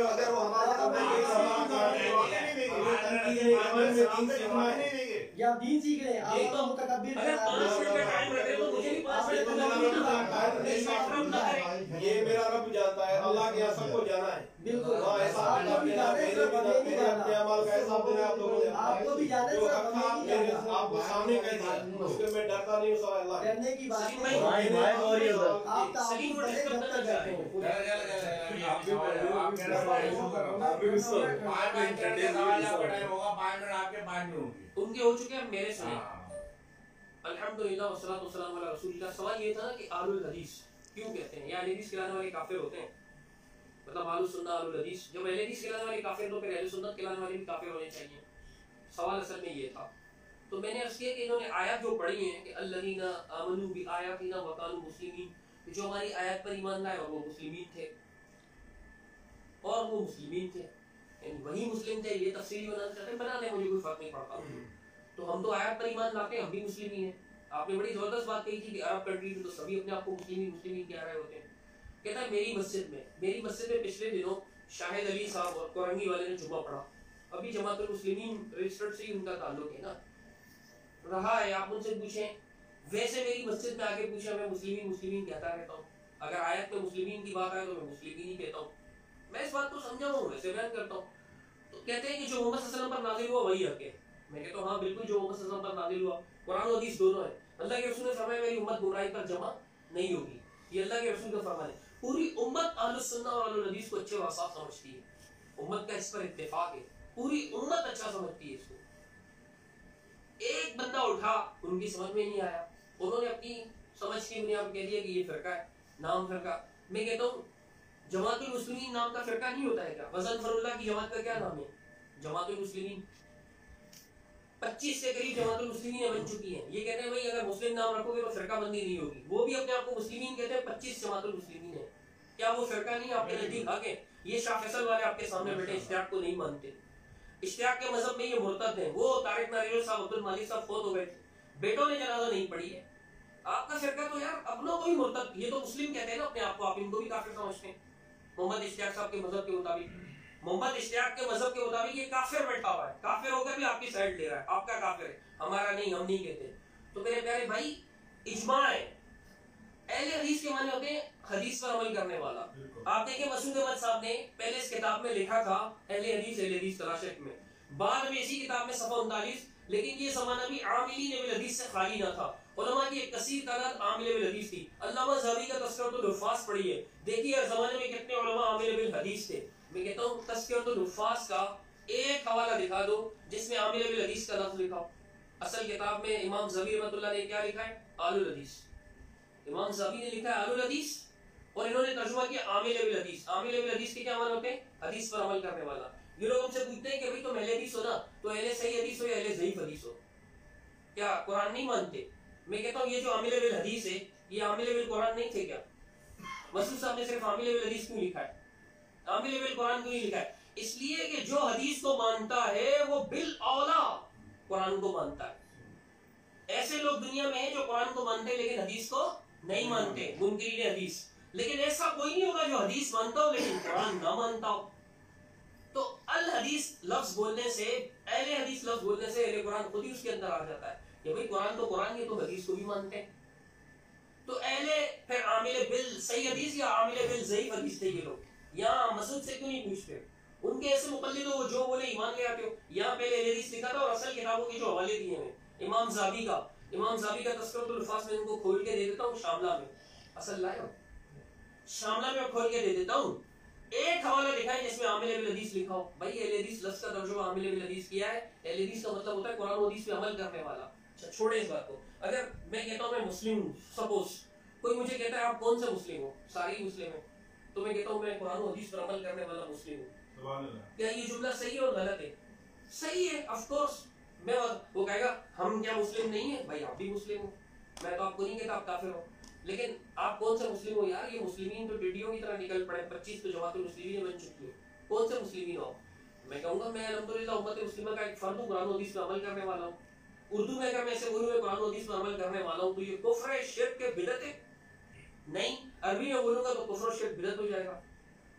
Speaker 4: अगर वो हमारे
Speaker 7: या दीन सीख रहे हैं, आप तो मुतकब्बिर
Speaker 2: अगर 5 मिनट का टाइम रखे तो मुझे भी 5 मिनट का
Speaker 6: ये मेरा रब जानता है, अल्लाह के यहाँ सबको जाना है।
Speaker 7: बिल्कुल,
Speaker 6: वहाँ ऐसा
Speaker 7: आपको भी जाना है, सिर्फ हमें नहीं जाना।
Speaker 6: अपने अमल का हिसाब देना आप लोगों ने।
Speaker 7: आपको भी जाना है,
Speaker 6: जो
Speaker 7: सिर्फ
Speaker 6: हक था
Speaker 7: हमें नहीं जाना।
Speaker 6: आपको सामने कह दिया, उसके मैं डरता नहीं हूँ, सवाल अल्लाह है।
Speaker 7: डरने की बात
Speaker 2: सलीम
Speaker 7: नहीं
Speaker 2: भाई,
Speaker 7: है। आप तो
Speaker 2: सलीम
Speaker 7: आपको
Speaker 2: को
Speaker 7: पहले
Speaker 2: डिस्टर्ब
Speaker 7: जब तक
Speaker 2: करना
Speaker 7: बैठे हो।
Speaker 2: उनके हो चुके हैं, मेरे सुने। अल्हम्दुलिल्लाह वस्सलातु वस्सलामु अला रसूलिल्लाह। सवाल ये था ना कि आलुल हदीस क्यों कहते हैं, या हदीस खिलाने वाले काफिर होते हैं, मतलब आलू सुन्ना आलुल हदीस। जब अहले हदीस खिलाने वाले काफिर तो फिर अहले सुन्नत खिलाने वाले भी काफिर होने चाहिए। सवाल असल में ये था। तो मैंने अर्ज़ किया कि इन्होंने आयत जो पढ़ी है कि अल्लज़ीना आमनू बि आयातिना व कानू मुस्लिमीन, जो हमारी आयत पर ईमान लाए और वो मुस्लिमीन थे, और वो मुस्लिमीन थे, यानी वही मुस्लिम थे। ये तफसीली बनाना चाहते हैं, बना लें, मुझे कोई फर्क नहीं पड़ता। तो हम तो आयत पर ईमान लाते हैं, हम भी मुस्लिम ही हैं। आपने बड़ी जबरदस्त बात कही थी कि अरब कंट्री में तो सभी अपने आप को मुस्लिम ही कह रहे होते हैं। कहता है मेरी मस्जिद में पिछले दिनों शाहिद अली साहब और कोरंगी वाले ने जुम्मा पढ़ा। अभी जमातुल मुस्लिमीन रजिस्टर्ड से ही उनका ताल्लुक है ना, रहा है, आप मुझसे पूछें, वैसे मेरी मस्जिद में आके पूछे, मैं मुस्लिमीन कहता रहता हूँ। अगर आयत में मुस्लिमीन की बात आए तो मैं मुस्लिमीन ही कहता हूँ। मैं इस बात को समझा हूँ, वैसे बयान करता हूँ। तो कहते हैं कि जो मोहम्मद सल्लल्लाहु अलैहि वसल्लम पर नाज़िल हुआ वही हक है। मैं कहता हूँ हाँ बिल्कुल, जो मोहम्मद सल्लल्लाहु अलैहि वसल्लम पर नाज़िल हुआ, कुरान और हदीस दोनों है। अल्लाह के रसूल ने फरमाया मेरी उम्मत गुमराही पर जमा नहीं होगी, ये अल्लाह के रसूल का फरमान है। पूरी उम्मत अहलुस सुन्नह और अहलुल हदीस को अच्छे और साफ समझती है, उम्मत का इस पर इत्तेफाक है, पूरी उम्मत अच्छा समझती है इसको। एक बंदा उठा, उनकी समझ में नहीं आया, उन्होंने अपनी समझ की बुनियाद पर कह दिया कि ये फिरका है, नाम फिरका। मैं कहता हूँ जमातुल मुस्लिमीन नाम का फिरका नहीं होता है क्या? वज़न फरुल्लाह की जमात का क्या नाम है? जमातुल मुस्लिमीन। 25 से करीब जमातुल मुस्लिमीन बन चुकी हैं। ये कहते हैं भाई अगर मुस्लिम नाम रखोगे तो फिरका बंदी नहीं होगी। वो भी अपने आप को मुस्लिमीन कहते हैं, 25 जमातुल मुस्लिमीन है। क्या वो फिरका नहीं आपके नजदीक आगे? ये शाह फैसल वाले आपके सामने बैठे इश्तियाक को नहीं मानते, इश्तियाक के मजहब में ये मुर्तद हैं। वो तारिक नारियल साहब, अब्दुल मालिक साहब फौत हो गए थे, बेटों ने जनाजा नहीं पढ़ी है। आपका फिरका तो यार अपनों को ही मुर्तद, ये तो मुस्लिम कहते हैं ना अपने आप को, आप इनको भी काफिर समझते हैं। मोहम्मद इश्तियाक साहब के मजहब के मुताबिक, मोहम्मद इश्तियाक के मजहब के मुताबिक ये काफिर बैठा हुआ है, काफिर होकर भी आपकी साइड ले रहा है, आपका काफिर है, हमारा नहीं, हम नहीं कहते। तो मेरे प्यारे भाई, इज्मा है, अहले हदीस के माने होते हैं हदीस पर अमल करने वाला। आप देखें मसूद अहमद साहब ने पहले इस किताब में लिखा था अहले हदीस तलाशक में, बाद में इसी किताब में सफ़ा 39, लेकिन ये ज़माना भी आमिलीन बिल हदीस से खाली ना था। उलमा की एक कसीर तादाद आमिल बिल हदीस थी। अल्लामा ज़हबी का तज़किरतुल हुफ़्फ़ाज़ पढ़िए, देखिए हर ज़माने में कितने उलमा आमिल बिल हदीस थे। मैं कहता हूँ तज़किरतुल हुफ़्फ़ाज़ का एक हवाला दिखा दो जिसमें आमिल बिल हदीस का लफ्ज़ लिखा हो। असल किताब में इमाम ज़हबी रहमतुल्लाह ने क्या लिखा है? आलुल हदीस। इमाम ज़हबी ने लिखा है आलुल हदीस और इन्होंने तर्जुमा किया आमिल बिल हदीस। आमिल बिल हदीस के क्या माने होते हैं? हदीस पर अमल करने वाला। ये लोग हमसे पूछते हैं कि भाई तुम अहले हदीस हो ना, तो अहले सही हदीस हो या अहले ज़ईफ़ हदीस हो? क्या कुरान नहीं मानते? मैं कहता हूँ ये जो आमिल बिल हदीस है, ये आमिल बिल कुरान नहीं थे क्या? मसूद साहब ने सिर्फ आमिल बिल हदीस क्यों लिखा है? आमिल बिल कुरान क्यों नहीं लिखा है? इसलिए कि जो हदीस को मानता है वो बिल औला कुरान को मानता है। ऐसे लोग दुनिया में हैं जो कुरान को मानते हैं लेकिन हदीस को नहीं मानते, मुनकिरीन हदीस। लेकिन ऐसा कोई नहीं होगा जो हदीस मानता हो लेकिन कुरान ना मानता हो। तो अल हदीस लफ्ज बोलने से, अहले हदीस लफ्ज बोलने से अहले कुरान खुद ही उसके अंदर आ जाता है कि भाई कुरान तो कुरान है, तो हदीस को भी मानते हैं। तो अहले फिर आमिल बिल सही हदीस या आमिल बिल ज़ईफ़ हदीस थे ये लोग। यहाँ मसूद से क्यों नहीं पूछते? उनके ऐसे मुक़ल्लिद हो, वो जो बोले ईमान ले आते हो। यहाँ पहले अहले हदीस लिखा था और असल किताबों के जो हवाले दिए हैं इमाम ज़हबी का तज़किरतुल हुफ़्फ़ाज़ में इनको खोल के दे देता हूँ, शामला में, असल लाए हो शामला में खोल के दे देता हूँ। एक हवाला दिखाएं जिसमें आमिल बिल हदीस लिखा हो। भाई अहले हदीस लफ्ज़ का तर्जुमा आमिल बिल हदीस किया है। अहले हदीस का मतलब होता है कुरान और हदीस पे अमल करने वाला। अच्छा छोड़े इस बात को। अगर मैं कहता हूँ मैं मुस्लिम हूँ, सपोज कोई मुझे कहता है आप कौन से मुस्लिम हो? सारे मुस्लिम हैं। तो मैं कहता हूँ मैं कुरान और हदीस पर अमल करने वाला मुस्लिम हूँ। क्या ये जुमला सही है और गलत है? सही है, ऑफ कोर्स। मैं वो कहेगा हम क्या मुस्लिम नहीं है? भाई आप भी मुस्लिम हो, मैं तो आपको नहीं कहता आप काफिर हो। लेकिन आप कौन से मुस्लिम हो यार? ये मुस्लिमीन तो टिड्डियों की तरह निकल पड़े, 25 तो जमातुल मुस्लिमीन बन चुकी है। कौन से मुस्लिमीन हो? मैं कहूँगा मैं अल्हम्दुलिल्लाह उम्मत मुस्लिमा का एक फर्द हूँ, कुरान और हदीस पर अमल करने वाला हूँ। उर्दू में अगर मैं ऐसे बोलूँ मैं कुरान और हदीस पर अमल करने वाला हूँ तो ये कुफ्र है, शिर्क है, बिदअत है? नहीं। अरबी में बोलूँगा तो कुफ्र शिर्क बिदअत हो जाएगा।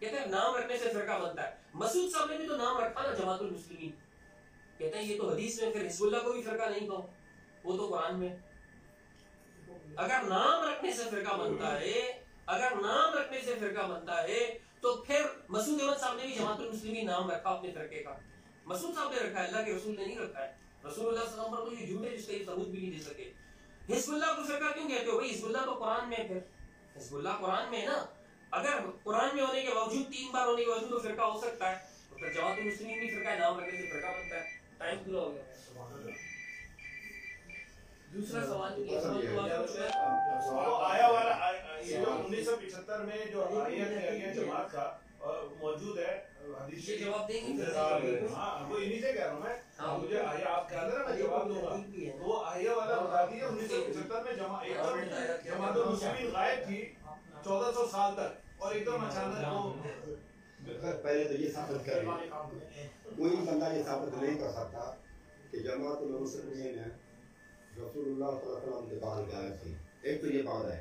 Speaker 2: कहते हैं नाम रखने से फिरका बनता है। मसूद साहब ने भी तो नाम रखा ना जमातुल मुस्लिमीन। कहते हैं ये तो हदीस में, फिर हिजबुल्लाह को भी फिरका नहीं कहो, वो तो कुरान में। अगर नाम रखने से फिरका बनता है, अगर नाम रखने से फिरका बनता है तो फिर मसूद अहमद साहब ने भी जमातुल मुस्लिमीन नाम रखा अपने फिरके का। मसूद साहब ने रखा है, अल्लाह के रसूल ने नहीं रखा है। रसूलुल्लाह सल्लल्लाहु अलैहि वसल्लम पर तो ये झूठ है जिसका ये सबूत भी नहीं दे सके। हिजबुल्लाह को फिरका क्यों कहते हो? भाई हिजबुल्लाह तो कुरान में है, फिर हिजबुल्लाह कुरान में है ना। अगर कुरान में होने के बावजूद 3 बार होने के बावजूद तो फिरका हो सकता है, तो फिर जमातुल मुस्लिमीन भी फिरका है, नाम रखने से फिरका बनता है। टाइम पूरा हो गया। दूसरा सवाल
Speaker 3: आया वाला ये जो 1975 में जो आया जमात का मौजूद है हदीस के
Speaker 2: जवाब देंगे।
Speaker 3: हाँ वो इन्हीं से कह रहा हूँ मैं। मुझे आया आप कह रहे ना, मैं जवाब दूंगा। वो आया वाला बता दीजिए 1975 में जमातुल मुस्लिमीन गायब थी 1400 साल तक और एकदम अचानक वो
Speaker 4: पहले तो ये साबित कर, कोई बंदा ये साबित नहीं कर सकता कि जमातुल मुस्लिमीन रसूलुल्लाह सल्लल्लाहु अलैहि वसल्लम के बाद गायब थी। एक तो ये बात है।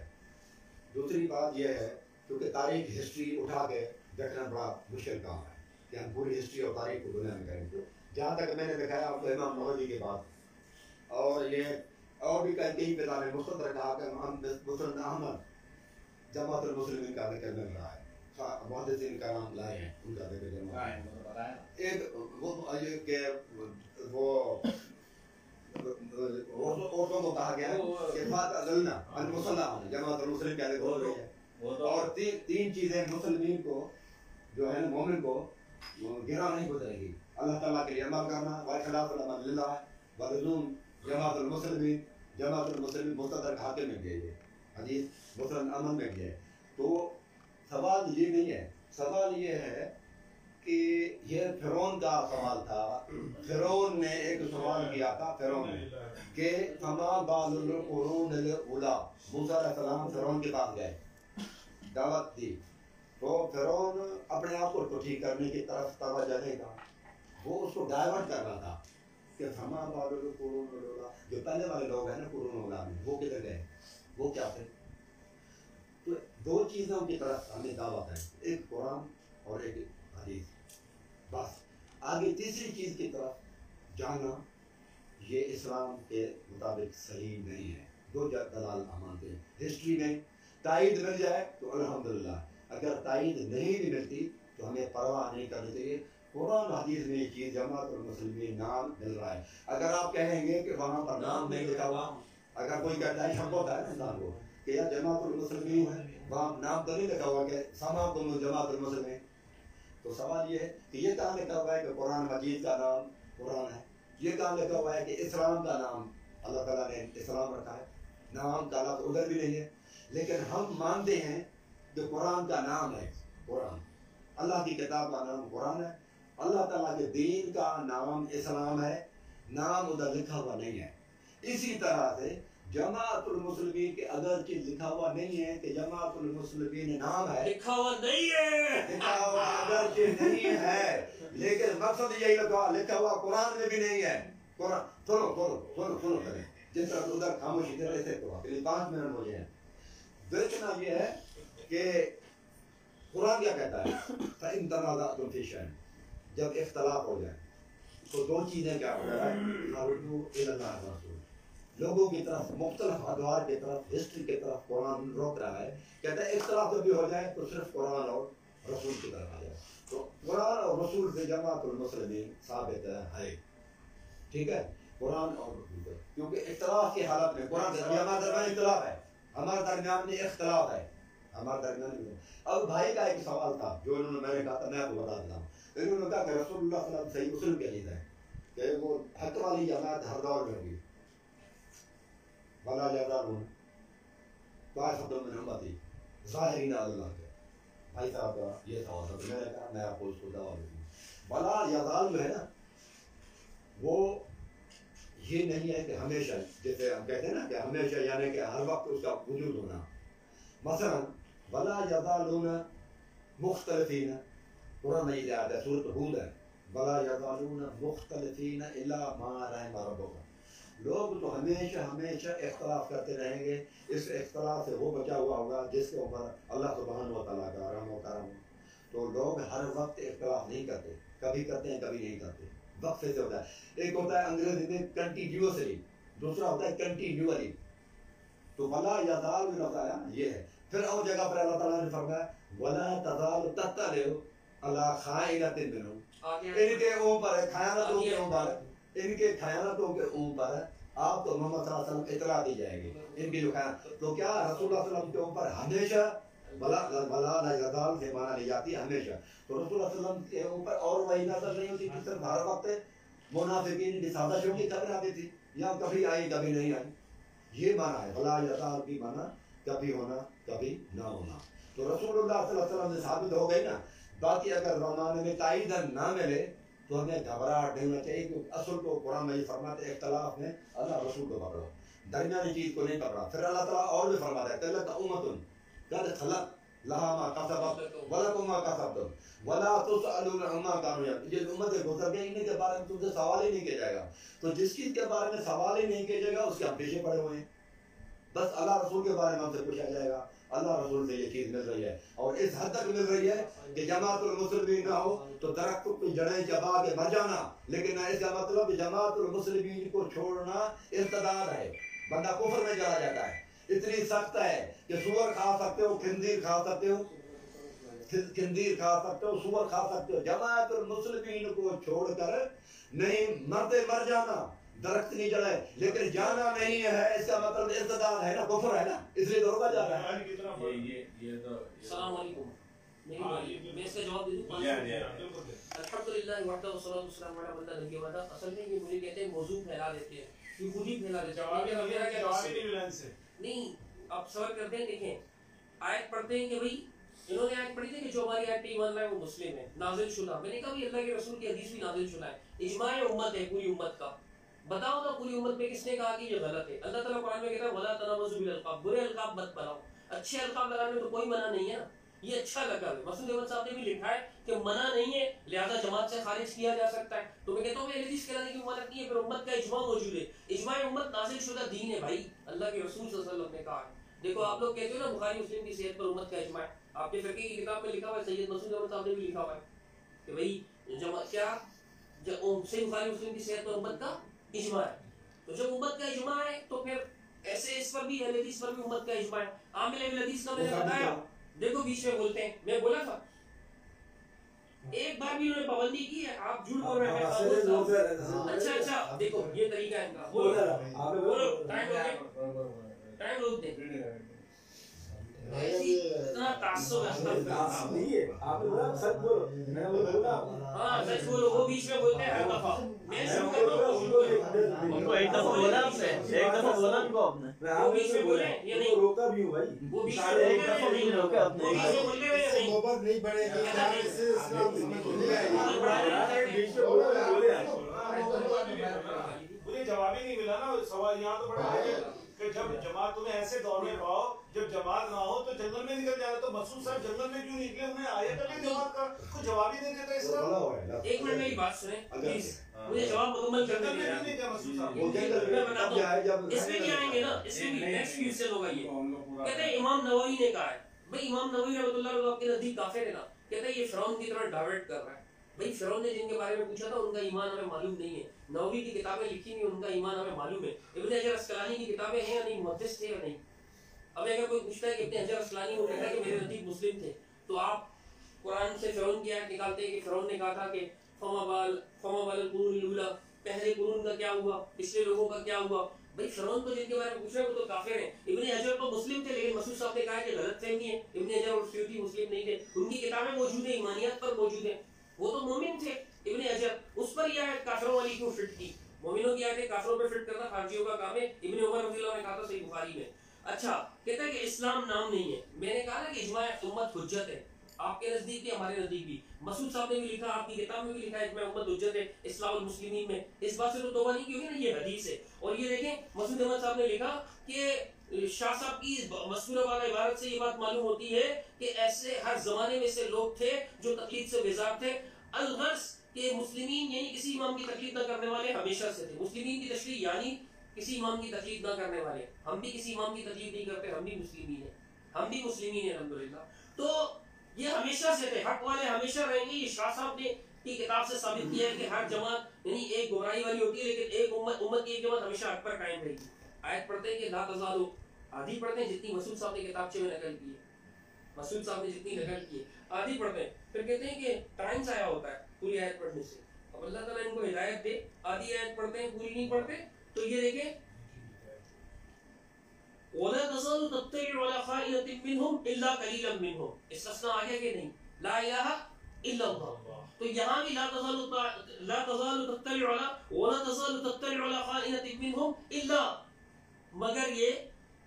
Speaker 4: दूसरी बात ये है क्योंकि तारीख हिस्ट्री उठा के देखना बड़ा मुश्किल काम है कि हम पूरी हिस्ट्री और तारीख को दुनिया में करेंगे। जहाँ तक मैंने दिखाया आपको इमाम नववी के बाद اور یہ اور بھی کئی کتابیں مستدرک مسند احمد جماعت المسلمین کا ذکر مل رہا ہے، محدثین کا نام لائے ہیں ان کا ذکر جماعت ایک وہ کہ وہ عورتوں کو کہا گیا کہ فاتذلنا المصلى جماعت المسلمین کا ذکر ہو رہی ہے، اور تین چیزیں مسلمین کو جو ہے مومن کو گرا نہیں گزرے گی، اللہ تعالیٰ کے لیے عمل کرنا، وخلاف العمل للہ، ولزوم جماعت المسلمین مستدرک حاکم میں گئے، یہ حدیث مسلم امن میں گئے۔ تو سوال یہ نہیں ہے، سوال یہ ہے کہ یہ فرعون کا سوال تھا، فرعون نے ایک سوال کیا تھا فرعون نے کہ فما بال القرون الاولی، موسیٰ علیہ السلام فرعون کے پاس گئے، دعوت دی، تو فرعون اپنے آپ کو ٹھیک کرنے کی طرف توجہ نہیں تھا، وہ اس کو ڈائیورٹ کر رہا تھا کہ فما بال القرون الاولی، جو پہلے والے لوگ ہیں نا قرون اولا میں، وہ کدھر گئے، وہ کیا تھے؟ تو دو چیزوں کی طرف ہمیں دعوت ہے، ایک قرآن اور ایک حدیث، بس آگے تیسری چیز کی طرف جانا یہ اسلام کے مطابق صحیح نہیں ہے۔ دو دلال مانتے ہیں، ہسٹری میں تائید مل جائے تو الحمدللہ، اگر تائید نہیں بھی ملتی تو ہمیں پرواہ نہیں کرنی چاہیے، قرآن حدیث میں یہ چیز جماعت المسلمین نام مل رہا ہے۔ اگر آپ کہیں گے کہ وہاں پر نام نہیں لکھا ہوا، اگر کوئی کہتا ہے شک ہوتا ہے نا انسان کو کہ یار جماعت المسلمین ہے، وہاں نام تو نہیں لکھا ہوا کہ سما تم جماعت المسلمین، تو سوال یہ ہے کہ یہ کہاں لکھا ہوا ہے کہ قرآن مجید کا نام قرآن ہے، یہ کہاں لکھا ہوا ہے کہ اسلام کا نام اللہ تعالیٰ نے اسلام رکھا ہے، نام کا لفظ ادھر بھی نہیں ہے، لیکن ہم مانتے ہیں کہ قرآن کا نام ہے، قرآن اللہ کی کتاب کا نام قرآن ہے، اللہ تعالیٰ کے دین کا نام اسلام ہے، نام ادھر لکھا ہوا نہیں ہے۔ اسی طرح سے جماعت المسلمین کے اگرچہ لکھا ہوا نہیں ہے کہ جماعت المسلمین نام ہے،
Speaker 2: لکھا ہوا نہیں ہے،
Speaker 4: لکھا ہوا اگرچہ نہیں ہے، لیکن مقصد یہی لکھا ہوا قرآن میں بھی نہیں ہے۔ قرآن سنو کریں جس طرح ادھر خاموشی دے رہے تھے تو 5 منٹ مجھے ہیں، دیکھنا یہ ہے کہ قرآن کیا کہتا ہے، فَإِن تَنَازَعْتُمْ فِي شَيْءٍ، جب اختلاف ہو جائے تو دو چیزیں کیا ہو رہا ہے، فَرُدُّوا إِلَى اللَّهِ وَالرَّسُولِ، لوگوں کی طرف مختلف ادوار کی طرف ہسٹری کی طرف قرآن روک رہا ہے، کہتا ہے اختلاف جب بھی ہو جائے تو صرف قرآن اور رسول کی طرف آ جائے، تو قرآن اور رسول سے جماعت المسلمین ثابت ہے، ٹھیک ہے، قرآن اور رسول سے، کیونکہ اختلاف کی حالت میں قرآن سے ہمارے درمیان اختلاف ہے، ہمارے درمیان میں اختلاف ہے، ہمارے درمیان میں۔ اب بھائی کا ایک سوال تھا جو انہوں نے میں نے کہا تھا، میں آپ کو بتا دیتا ہوں، انہوں نے کہا کہ رسول اللہ صلی اللہ علیہ وسلم صحیح مسلم کے حدیث ہے کہ وہ حق والی جماعت ہر دور میں ہوگی، ولا یزالون طائفۃ من امتی ظاہرین علی اللہ کے، بھائی صاحب کا یہ سوال تھا، میں نے کہا میں آپ کو اس کو جواب دوں، ولا یزال جو ہے نا وہ یہ نہیں ہے کہ ہمیشہ، جیسے ہم کہتے ہیں نا کہ ہمیشہ یعنی کہ ہر وقت اس کا وجود ہونا، مثلا ولا یزالون مختلفین، قرآن میں یہ آیت ہے سورۃ ہود ہے، ولا یزالون مختلفین الا ما رحم ربک، لوگ تو ہمیشہ اختلاف کرتے رہیں گے، اس اختلاف سے وہ بچا ہوا ہوگا جس کے اوپر اللہ سبحانہ و تعالیٰ کا رحم و کرم ہو، تو لوگ ہر وقت اختلاف نہیں کرتے، کبھی کرتے ہیں کبھی نہیں کرتے، وقفے سے ہوتا ہے، ایک ہوتا ہے انگریزی میں کنٹینیوسلی، دوسرا ہوتا ہے کنٹینیولی، تو ولا یزال میں لفظ آیا یہ ہے، پھر اور جگہ پر اللہ تعالیٰ نے فرمایا ولا تزال تطلع علی خائنۃ منہم، ان کے اوپر خیانتوں کے اوپر، ان کے خیانتوں کے اوپر آپ کو محمد صلی اللہ علیہ وسلم اطلاع دی جائے گی، ان کی جو خیانت، تو کیا رسول اللہ صلی اللہ علیہ وسلم کے اوپر ہمیشہ ولا لا یزال سے معنی لی جاتی ہے ہمیشہ، تو رسول اللہ صلی اللہ علیہ وسلم کے اوپر اور وہی نازل نہیں ہوتی کہ صرف ہر وقت منافقین کی سازشوں کی خبر آتی تھی، یا کبھی آئی کبھی نہیں آئی، یہ معنی ہے ولا یزال کی معنی کبھی ہونا کبھی نہ ہونا، تو رسول اللہ صلی اللہ علیہ وسلم سے ثابت ہو گئی نا، باقی اگر زمانے میں تائید نہ ملے تو ہمیں گھبراہٹ نہیں ہونا چاہیے، کیونکہ اصل کو قرآن میں یہ فرماتے ہیں اختلاف میں اللہ رسول کو پکڑو، درمیانی چیز کو نہیں پکڑا، پھر اللہ تعالیٰ اور بھی فرماتا ہے تلک امۃ قد خلت لہا ما کسبت ولکم ما کسبتم ولا تسألون عما کانوا یعملون، یہ امتیں گزر گئی، ان کے بارے میں تم سے سوال ہی نہیں کیا جائے گا، تو جس چیز کے بارے میں سوال ہی نہیں کیا جائے گا اس کے ہم پیچھے پڑے ہوئے ہیں، بس اللہ رسول کے بارے میں ہم سے پوچھا جائے گا، अल्लाह रसूल से ये चीज मिल रही है, और इस हद तक मिल रही है कि जमातुल मुस्लिमीन ना हो तो दरख्त की जड़ें चबा के मर जाना, लेकिन इसका मतलब जमातुल मुस्लिमीन को छोड़ना इर्तिदाद है, बंदा कुफ्र में चला जाता है। इतनी सख्त है कि सूअर खा सकते हो, खिंजीर खा सकते हो, खिंजीर खा सकते हो, सूअर खा सकते हो, जमातुल मुस्लिमीन को छोड़कर नहीं, मरते मर जाना, दरख्त नहीं जड़े, लेकिन जाना नहीं है, इसका मतलब इर्तिदाद है ना, कुफ्र है ना, इसलिए तो रोका जा रहा है।
Speaker 5: ये तो
Speaker 2: अस्सलाम वालेकुम, मैं इसका जवाब दे दूं। अल्हम्दुलिल्लाह वहदा वस्सलातु वस्सलामु अला मन ला नबी बाद। असल में ये मुझे कहते हैं मौजू फैला देते हैं, ये खुद ही फैला देते हैं। मेरा क्या जवाब नहीं मिला इनसे। नहीं, आप सवाल करते हैं, देखें आयत पढ़ते हैं कि भाई इन्होंने आयत पढ़ी थी कि जो हमारी आयत पे ईमान लाए वो मुस्लिम है, नाजिल शुदा। मैंने कहा अल्लाह के रसूल की हदीस भी नाजिल शुदा है, इजमा उम्मत है पूरी उम्मत का। बताओ ना पूरी उम्मत में किसने कहा कि ये गलत है? अल्लाह ताला कुरान में कहता है वला तनाबज़ु बिल अलक़ाब, बुरे अलक़ाब मत बनाओ, अच्छे अलक़ाब लगाने में तो कोई मना नहीं है ना, ये अच्छा लगा है। मसूद अहमद साहब ने भी लिखा है कि मना नहीं है, लिहाजा जमात से खारिज किया जा सकता है। तो मैं कहता हूँ ये हदीस कहलाने की उम्मत नहीं है, फिर उम्मत का इजमा मौजूद है। इजमा उम्मत नाज़िल शुदा दीन है भाई, अल्लाह के रसूल सल्लल्लाहु अलैहि वसल्लम ने कहा है। देखो आप लोग कहते हो ना बुखारी मुस्लिम की सेहत पर उम्मत का इजमा है, आपके फिरके की किताब में लिखा हुआ है, सैयद मसूद अहमद साहब ने भी लिखा हुआ है कि भाई जमा क्या सही बुखारी मुस्लिम की सेहत पर उम्मत का इजमा है। तो जब उम्मत का इजमा है तो फिर ऐसे इस पर भी अहले हदीस पर भी उम्मत का इजमा है। आमिल अहले हदीस का मैंने बताया, देखो बीच में बोलते हैं, मैं बोला था एक बार भी उन्होंने पाबंदी की है, आप झूठ बोल रहे हैं। अच्छा देखो ये तरीका है इनका, बोलो टाइम रोक दे। इतना तासुब
Speaker 6: नहीं है, आपने बोला सच बोलो, मैंने बोला
Speaker 2: हाँ सच बोलो, वो बीच में बोलते हैं हर दफा। मैं शुरू कर रहा हूँ,
Speaker 1: उनको एक दफा बोला आपने, एक दफा बोला उनको आपने,
Speaker 2: वो बीच में बोले ये नहीं,
Speaker 6: रोका भी हूँ भाई,
Speaker 2: वो बीच में
Speaker 1: एक दफा नहीं रोका आपने,
Speaker 2: वो बीच में बोलते हुए या नहीं,
Speaker 8: मोहब्बत नहीं बढ़ेगी, इससे इस्लाम समझ नहीं आएगी।
Speaker 6: बीच में बोले
Speaker 3: मुझे जवाब ही नहीं मिला ना। सवाल यहाँ तो बड़ा है कि जब जमात तुम्हें ऐसे दौर में पाओ जब जमात ना हो तो जंगल में निकल जाए, तो मसूद साहब जंगल में क्यों निकले? उन्हें आयत में जमात का कोई जवाब ही नहीं देता इसका।
Speaker 2: एक मिनट मेरी बात सुने प्लीज, मुझे जवाब मुकम्मल करने
Speaker 3: जंगल में
Speaker 2: दीजिए।
Speaker 3: क्यों नहीं गया मसूद साहब?
Speaker 2: मैं बताता हूँ, इसमें क्या आएंगे ना, इसमें भी नेक्स्ट क्वेश्चन होगा ये। कहते हैं इमाम नववी ने कहा है, भाई इमाम नववी रहमतुल्लाह अलैह आपके नजदीक काफिर है ना, कहते हैं ये फिरौन की तरह डाइवर्ट कर रहा है। भाई फिरौन ने जिनके बारे में पूछा था उनका ईमान हमें मालूम नहीं है, नववी की किताबें लिखी नहीं, उनका ईमान हमें मालूम है। इब्न हजर अस्कलानी की किताबें हैं या नहीं, मुहद्दिस थे या नहीं? अब अगर कोई पूछता है कि इब्न हजर अस्कलानी वो कहता है कि मेरे नजदीक मुस्लिम थे, तो आप कुरान से फिरौन की आयत निकालते हैं कि फिरौन ने कहा था कि फमाबाल कुरून लूला, पहले कुरून का क्या हुआ, पिछले लोगों का क्या हुआ। भाई फिरौन को जिनके बारे में पूछ रहे हैं वो तो काफिर हैं। इब्न हजर तो मुस्लिम थे, लेकिन मसूद साहब ने कहा कि गलतफहमी है, इब्न हजर और सूती मुस्लिम नहीं थे, उनकी किताबें मौजूद है, ईमानियत पर मौजूद है, वो तो मोमिन थे इब्न हजर। उस पर यह आयत काफिरों वाली क्यों फिट की? मोमिनों की आयतें काफिरों पे फिट करना खारजियों का काम है। इब्न उमर रज़ियल्लाहु अन्हु ने कहा था सही बुखारी में। अच्छा कहता है कि इस्लाम नाम नहीं है, मैंने कहा ना कि इजमा उम्मत हुज्जत है, आपके नजदीक भी हमारे नजदीक भी। मसूद साहब ने भी लिखा, आपकी किताब में भी लिखा है इजमा उम्मत हुज्जत है इस्लामुल मुस्लिमीन में। इस बात से तो तौबा नहीं की होगी ना, ये हदीस है। और ये देखें मसूद अहमद साहब ने लिखा कि शाह साहब की मसूरा वाला इबारत से ये बात मालूम होती है कि ऐसे हर जमाने में से लोग थे जो तकलीद से बेजार थे। अलगर्ज के मुस्लिमीन यानी किसी इमाम की तकलीद न करने वाले हमेशा से थे। मुस्लिमीन की तशरीह यानी किसी इमाम की तकलीद न करने वाले। हम भी किसी इमाम की तकलीद नहीं करते, हम भी मुस्लिमीन हैं, हम भी मुस्लिमीन हैं अल्हम्दुलिल्लाह। तो ये हमेशा से थे, हक वाले हमेशा रहेंगे। ये शाह साहब ने की किताब से साबित किया है कि हर जमात यानी एक गुमराही वाली होती है, लेकिन एक उम्मत की एक जमात हमेशा हक पर कायम रहेगी। आयत पढ़ते हैं कि ला तज़ालु, आधी पढ़ते हैं जितनी मसूद साहब ने किताबचे में नकल की है, मसूद साहब ने जितनी नकल की है आधी पढ़ते हैं, फिर कहते हैं कि टाइम ज़ाया होता है पूरी आयत पढ़ने से। अब अल्लाह ताला इनको हिदायत दे, आधी आयत पढ़ते हैं पूरी नहीं पढ़ते। तो ये देखें वला तज़ालु तत्तलिउ अला खाइनतिन मिनहुम इल्ला कलीलन मिनहुम, इस्तिस्ना आ गया कि नहीं, ला इलाहा इल्लल्लाह। तो यहाँ भी ला तज़ालु तत्तलिउ अला वला तज़ालु तत्तलिउ अला खाइनतिन मिनहुम इल्ला, मगर ये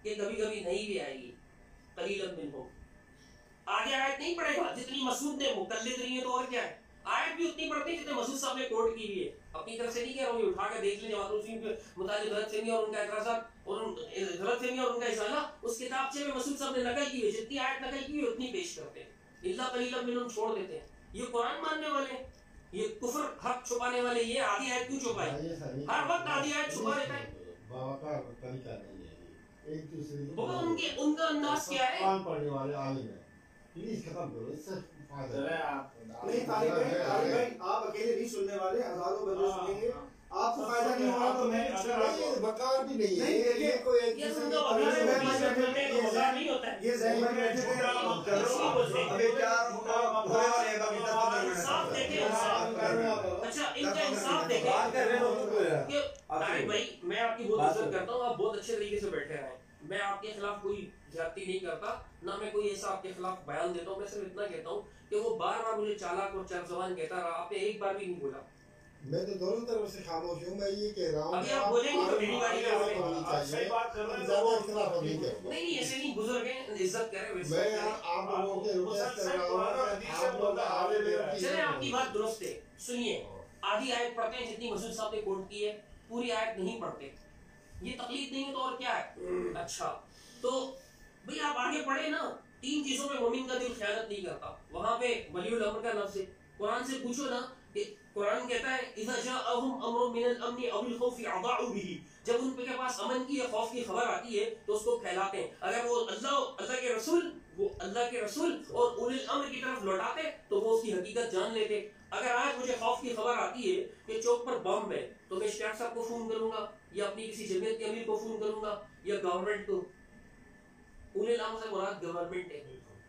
Speaker 2: कि कभी कभी नहीं भी आएगी, कलीलन मिनहुम। आगे आयत नहीं पढ़ेगा जितनी मसूद ने मुकल्लिद नहीं है, तो और क्या है, आयत भी उतनी पढ़ते हैं जितने मसूद साहब ने कोट की हुई है। अपनी तरफ से नहीं कह रहा हूँ, उठा कर देख लें जमात मुस्लिम के मुताबिक गलतफहमी और उनका इतराज़ात और गलतफहमी और उनका इज़ाला उस किताबचे में मसूद साहब ने नकल की हुई, जितनी आयत नकल की हुई उतनी पेश करते हैं, इल्ला कलीलन मिनहुम छोड़ देते हैं। ये कुरान मानने वाले, ये कुफ्र हक छुपाने वाले, ये आधी आयत क्यों छुपाए? हर वक्त आधी आयत छुपा देता है।
Speaker 8: एक दूसरे
Speaker 2: बाबा उनका अंदाज क्या है?
Speaker 8: कुरान पढ़ने वाले आलिम है, प्लीज खत्म करो, इससे फायदा
Speaker 5: चले
Speaker 8: है।
Speaker 5: आप
Speaker 9: नहीं तालिब भाई आप अकेले नहीं सुनने वाले, हजारों बंदे सुनेंगे, आपको फायदा नहीं होगा तो मैं कुछ
Speaker 8: ये वकार भी नहीं है,
Speaker 9: नहीं, देखिए,
Speaker 8: ये कोई एक
Speaker 2: ये
Speaker 8: दूसरे
Speaker 2: उनका
Speaker 8: की
Speaker 2: वकार
Speaker 8: तारीफ
Speaker 2: है,
Speaker 8: करने
Speaker 2: ये वकार नहीं होता है।
Speaker 9: ये जहन में बैठे थे अभी 4 पूरे वाले बाकी 10
Speaker 2: इंसाफ देखे, इंसाफ। अच्छा इनका इंसाफ देखे
Speaker 9: बात कर रहे हो
Speaker 2: कि तारिक भाई मैं आपकी बहुत इज्जत करता हूँ, आप बहुत अच्छे तरीके से बैठे हैं, मैं आपके खिलाफ कोई ज्यादती नहीं करता, ना मैं कोई ऐसा आपके खिलाफ बयान देता हूँ, मैं सिर्फ इतना कहता हूँ कि वो बार बार मुझे चालाक और चरजबान कहता रहा, आपने एक बार भी नहीं बोला।
Speaker 8: मैं तो दोनों तरफ से खामोश हूँ, मैं ये कह रहा हूँ
Speaker 2: अभी आप बोलेंगे तो मेरी बारी में बोलेंगे।
Speaker 8: होनी चाहिए,
Speaker 3: सही बात कर रहे हैं,
Speaker 8: ज्यादा इख्तिलाफ नहीं करूँगा।
Speaker 2: नहीं ऐसे नहीं, बुजुर्ग हैं, इज्जत करें,
Speaker 8: मैं
Speaker 2: रिस्पेक्ट करें।
Speaker 8: आप लोगों के रिक्वेस्ट कर रहा हूँ, आप लोग
Speaker 2: चले आपकी बात दुरुस्त है, सुनिए, आधी आयत पढ़ते हैं जितनी मसूद साहब ने कोट की है, पूरी आयत नहीं पढ़ते, ये तकलीफ नहीं है तो और क्या है? अच्छा तो भाई आप आगे पढ़े ना, 3 चीजों में मोमिन का दिल ख्यानत नहीं करता, वहां पे वलीउल अम्र का लफ्ज़ है, कुरान से पूछो ना कि कुरान कहता है इज़ा जाअहुम अम्रुन मिनल अम्नि अविल खौफि अज़ाउ बिही, जब उनके पास अमन की या खौफ की खबर आती है तो उसको फैलाते हैं, अगर वो अल्लाह के रसूल और उलिल अम्र की तरफ लौटाते तो वो उसकी हकीकत जान लेते। अगर आज मुझे खौफ की खबर आती है कि चौक पर बम है तो मैं शेख साहब को फोन करूंगा या अपनी किसी जमीयत के अमीर को फोन करूंगा या गवर्नमेंट को। उलिल अम्र से मुराद गवर्नमेंट है,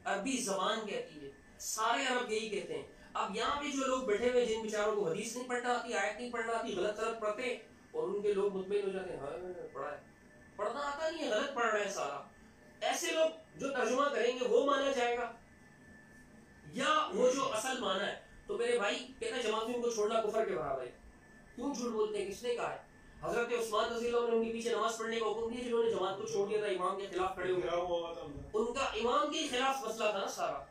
Speaker 2: अरबी जबान कहती है, सारे अरब यही कहते हैं। अब यहाँ पे जो लोग बैठे हुए जिन बेचारों को हदीस नहीं पढ़ना आती, आयत नहीं पढ़ना आती, गलत गलत पढ़ते और उनके लोग मुतमईन हो जाते हैं, हाँ पढ़ा है, पढ़ना आता नहीं है, गलत पढ़ रहे हैं सारा। ऐसे लोग जो तर्जुमा करेंगे वो माना जाएगा या वो जो असल माना है? तो मेरे भाई कहता है जमात में उनको छोड़ना कुफर के बराबर है। क्यों झूठ बोलते हैं? किसने कहा है? हजरत उस्मान रज़ियल्लाहु अन्हु ने उनके पीछे नमाज पढ़ने का हुक्म दिया जिन्होंने जमात को छोड़ दिया था, इमाम के खिलाफ खड़े हो गए। उनका इमाम के खिलाफ मसला था ना सारा,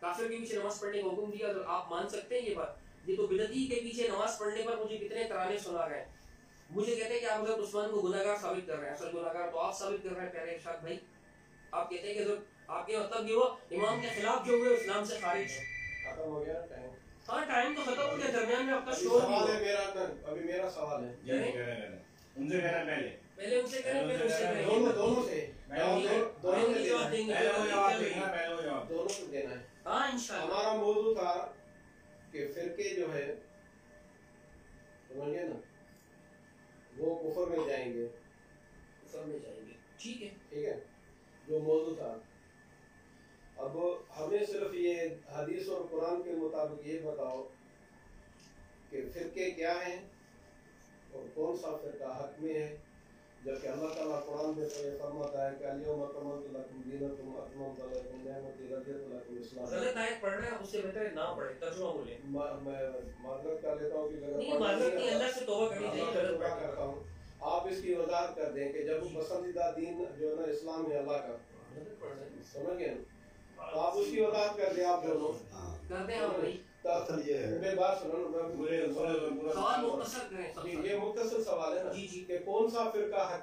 Speaker 2: काफिर के पीछे नमाज पढ़ने का हुक्म दिया। तो आप मान सकते हैं ये बात? ये तो बिदअती के पीछे नमाज पढ़ने पर मुझे कितने तराने सुना गए। मुझे कहते हैं कि आप हजरत उस्मान को गुनाहगार साबित कर रहे हैं, असल गुनाहगार तो आप साबित कर रहे हैं प्यारे इरशाद भाई। आप कहते हैं कि आपके मतलब ये हुआ इमाम के खिलाफ जो हुए इस्लाम से खारिज है।
Speaker 6: खत्म हो गया टाइम?
Speaker 2: हाँ टाइम तो खत्म हो गया, दरमियान में आपका शोर भी
Speaker 6: सवाल है
Speaker 2: हुआ।
Speaker 6: मेरा, अभी मेरा सवाल है।
Speaker 5: उनसे कहना
Speaker 2: पहले उनसे करें फिर उससे करें।
Speaker 6: दोनों से
Speaker 2: दोनों को जवाब देंगे,
Speaker 6: दोनों को देना है।
Speaker 2: हाँ इंशाल्लाह।
Speaker 6: हमारा मौजू था कि फिरके जो है समझिए ना, वो कुफर में जाएंगे,
Speaker 2: सब में जाएंगे, ठीक है।
Speaker 6: ठीक है, जो मौजू था। अब हमें सिर्फ ये हदीस और कुरान के मुताबिक ये बताओ कि फिरके क्या हैं और कौन सा फिरका हक में है, जबकि अल्लाह ताला कुरान में तो ये फरमाता है कि अल-यौम अकमलतु लकुम दीनकुम व अतममतु अलैकुम निअमती व रदियतु लकुम इस्लाम।
Speaker 2: गलत आयत पढ़ रहे हैं, उससे बेहतर है ना पढ़े, तर्जुमा बोले।
Speaker 6: मैं माजरत कर लेता हूँ कि
Speaker 2: नहीं माजरत नहीं, अल्लाह से तौबा करनी चाहिए, गलत
Speaker 6: तौबा
Speaker 2: पढ़
Speaker 6: करता हूँ। आप इसकी वजाहत कर दें कि जब पसंदीदा दीन जो है ना इस्लाम है अल्लाह का, समझ गए ना? तो आप उसकी वजाहत कर दें आप दोनों।
Speaker 2: करते हैं हम भाई।
Speaker 6: मेरी बात सुनो ना,
Speaker 2: सवाल मुख्तसर करें।
Speaker 6: ये मुख्तसर सवाल है ना
Speaker 2: जी जी।
Speaker 6: कि कौन सा फिरका हक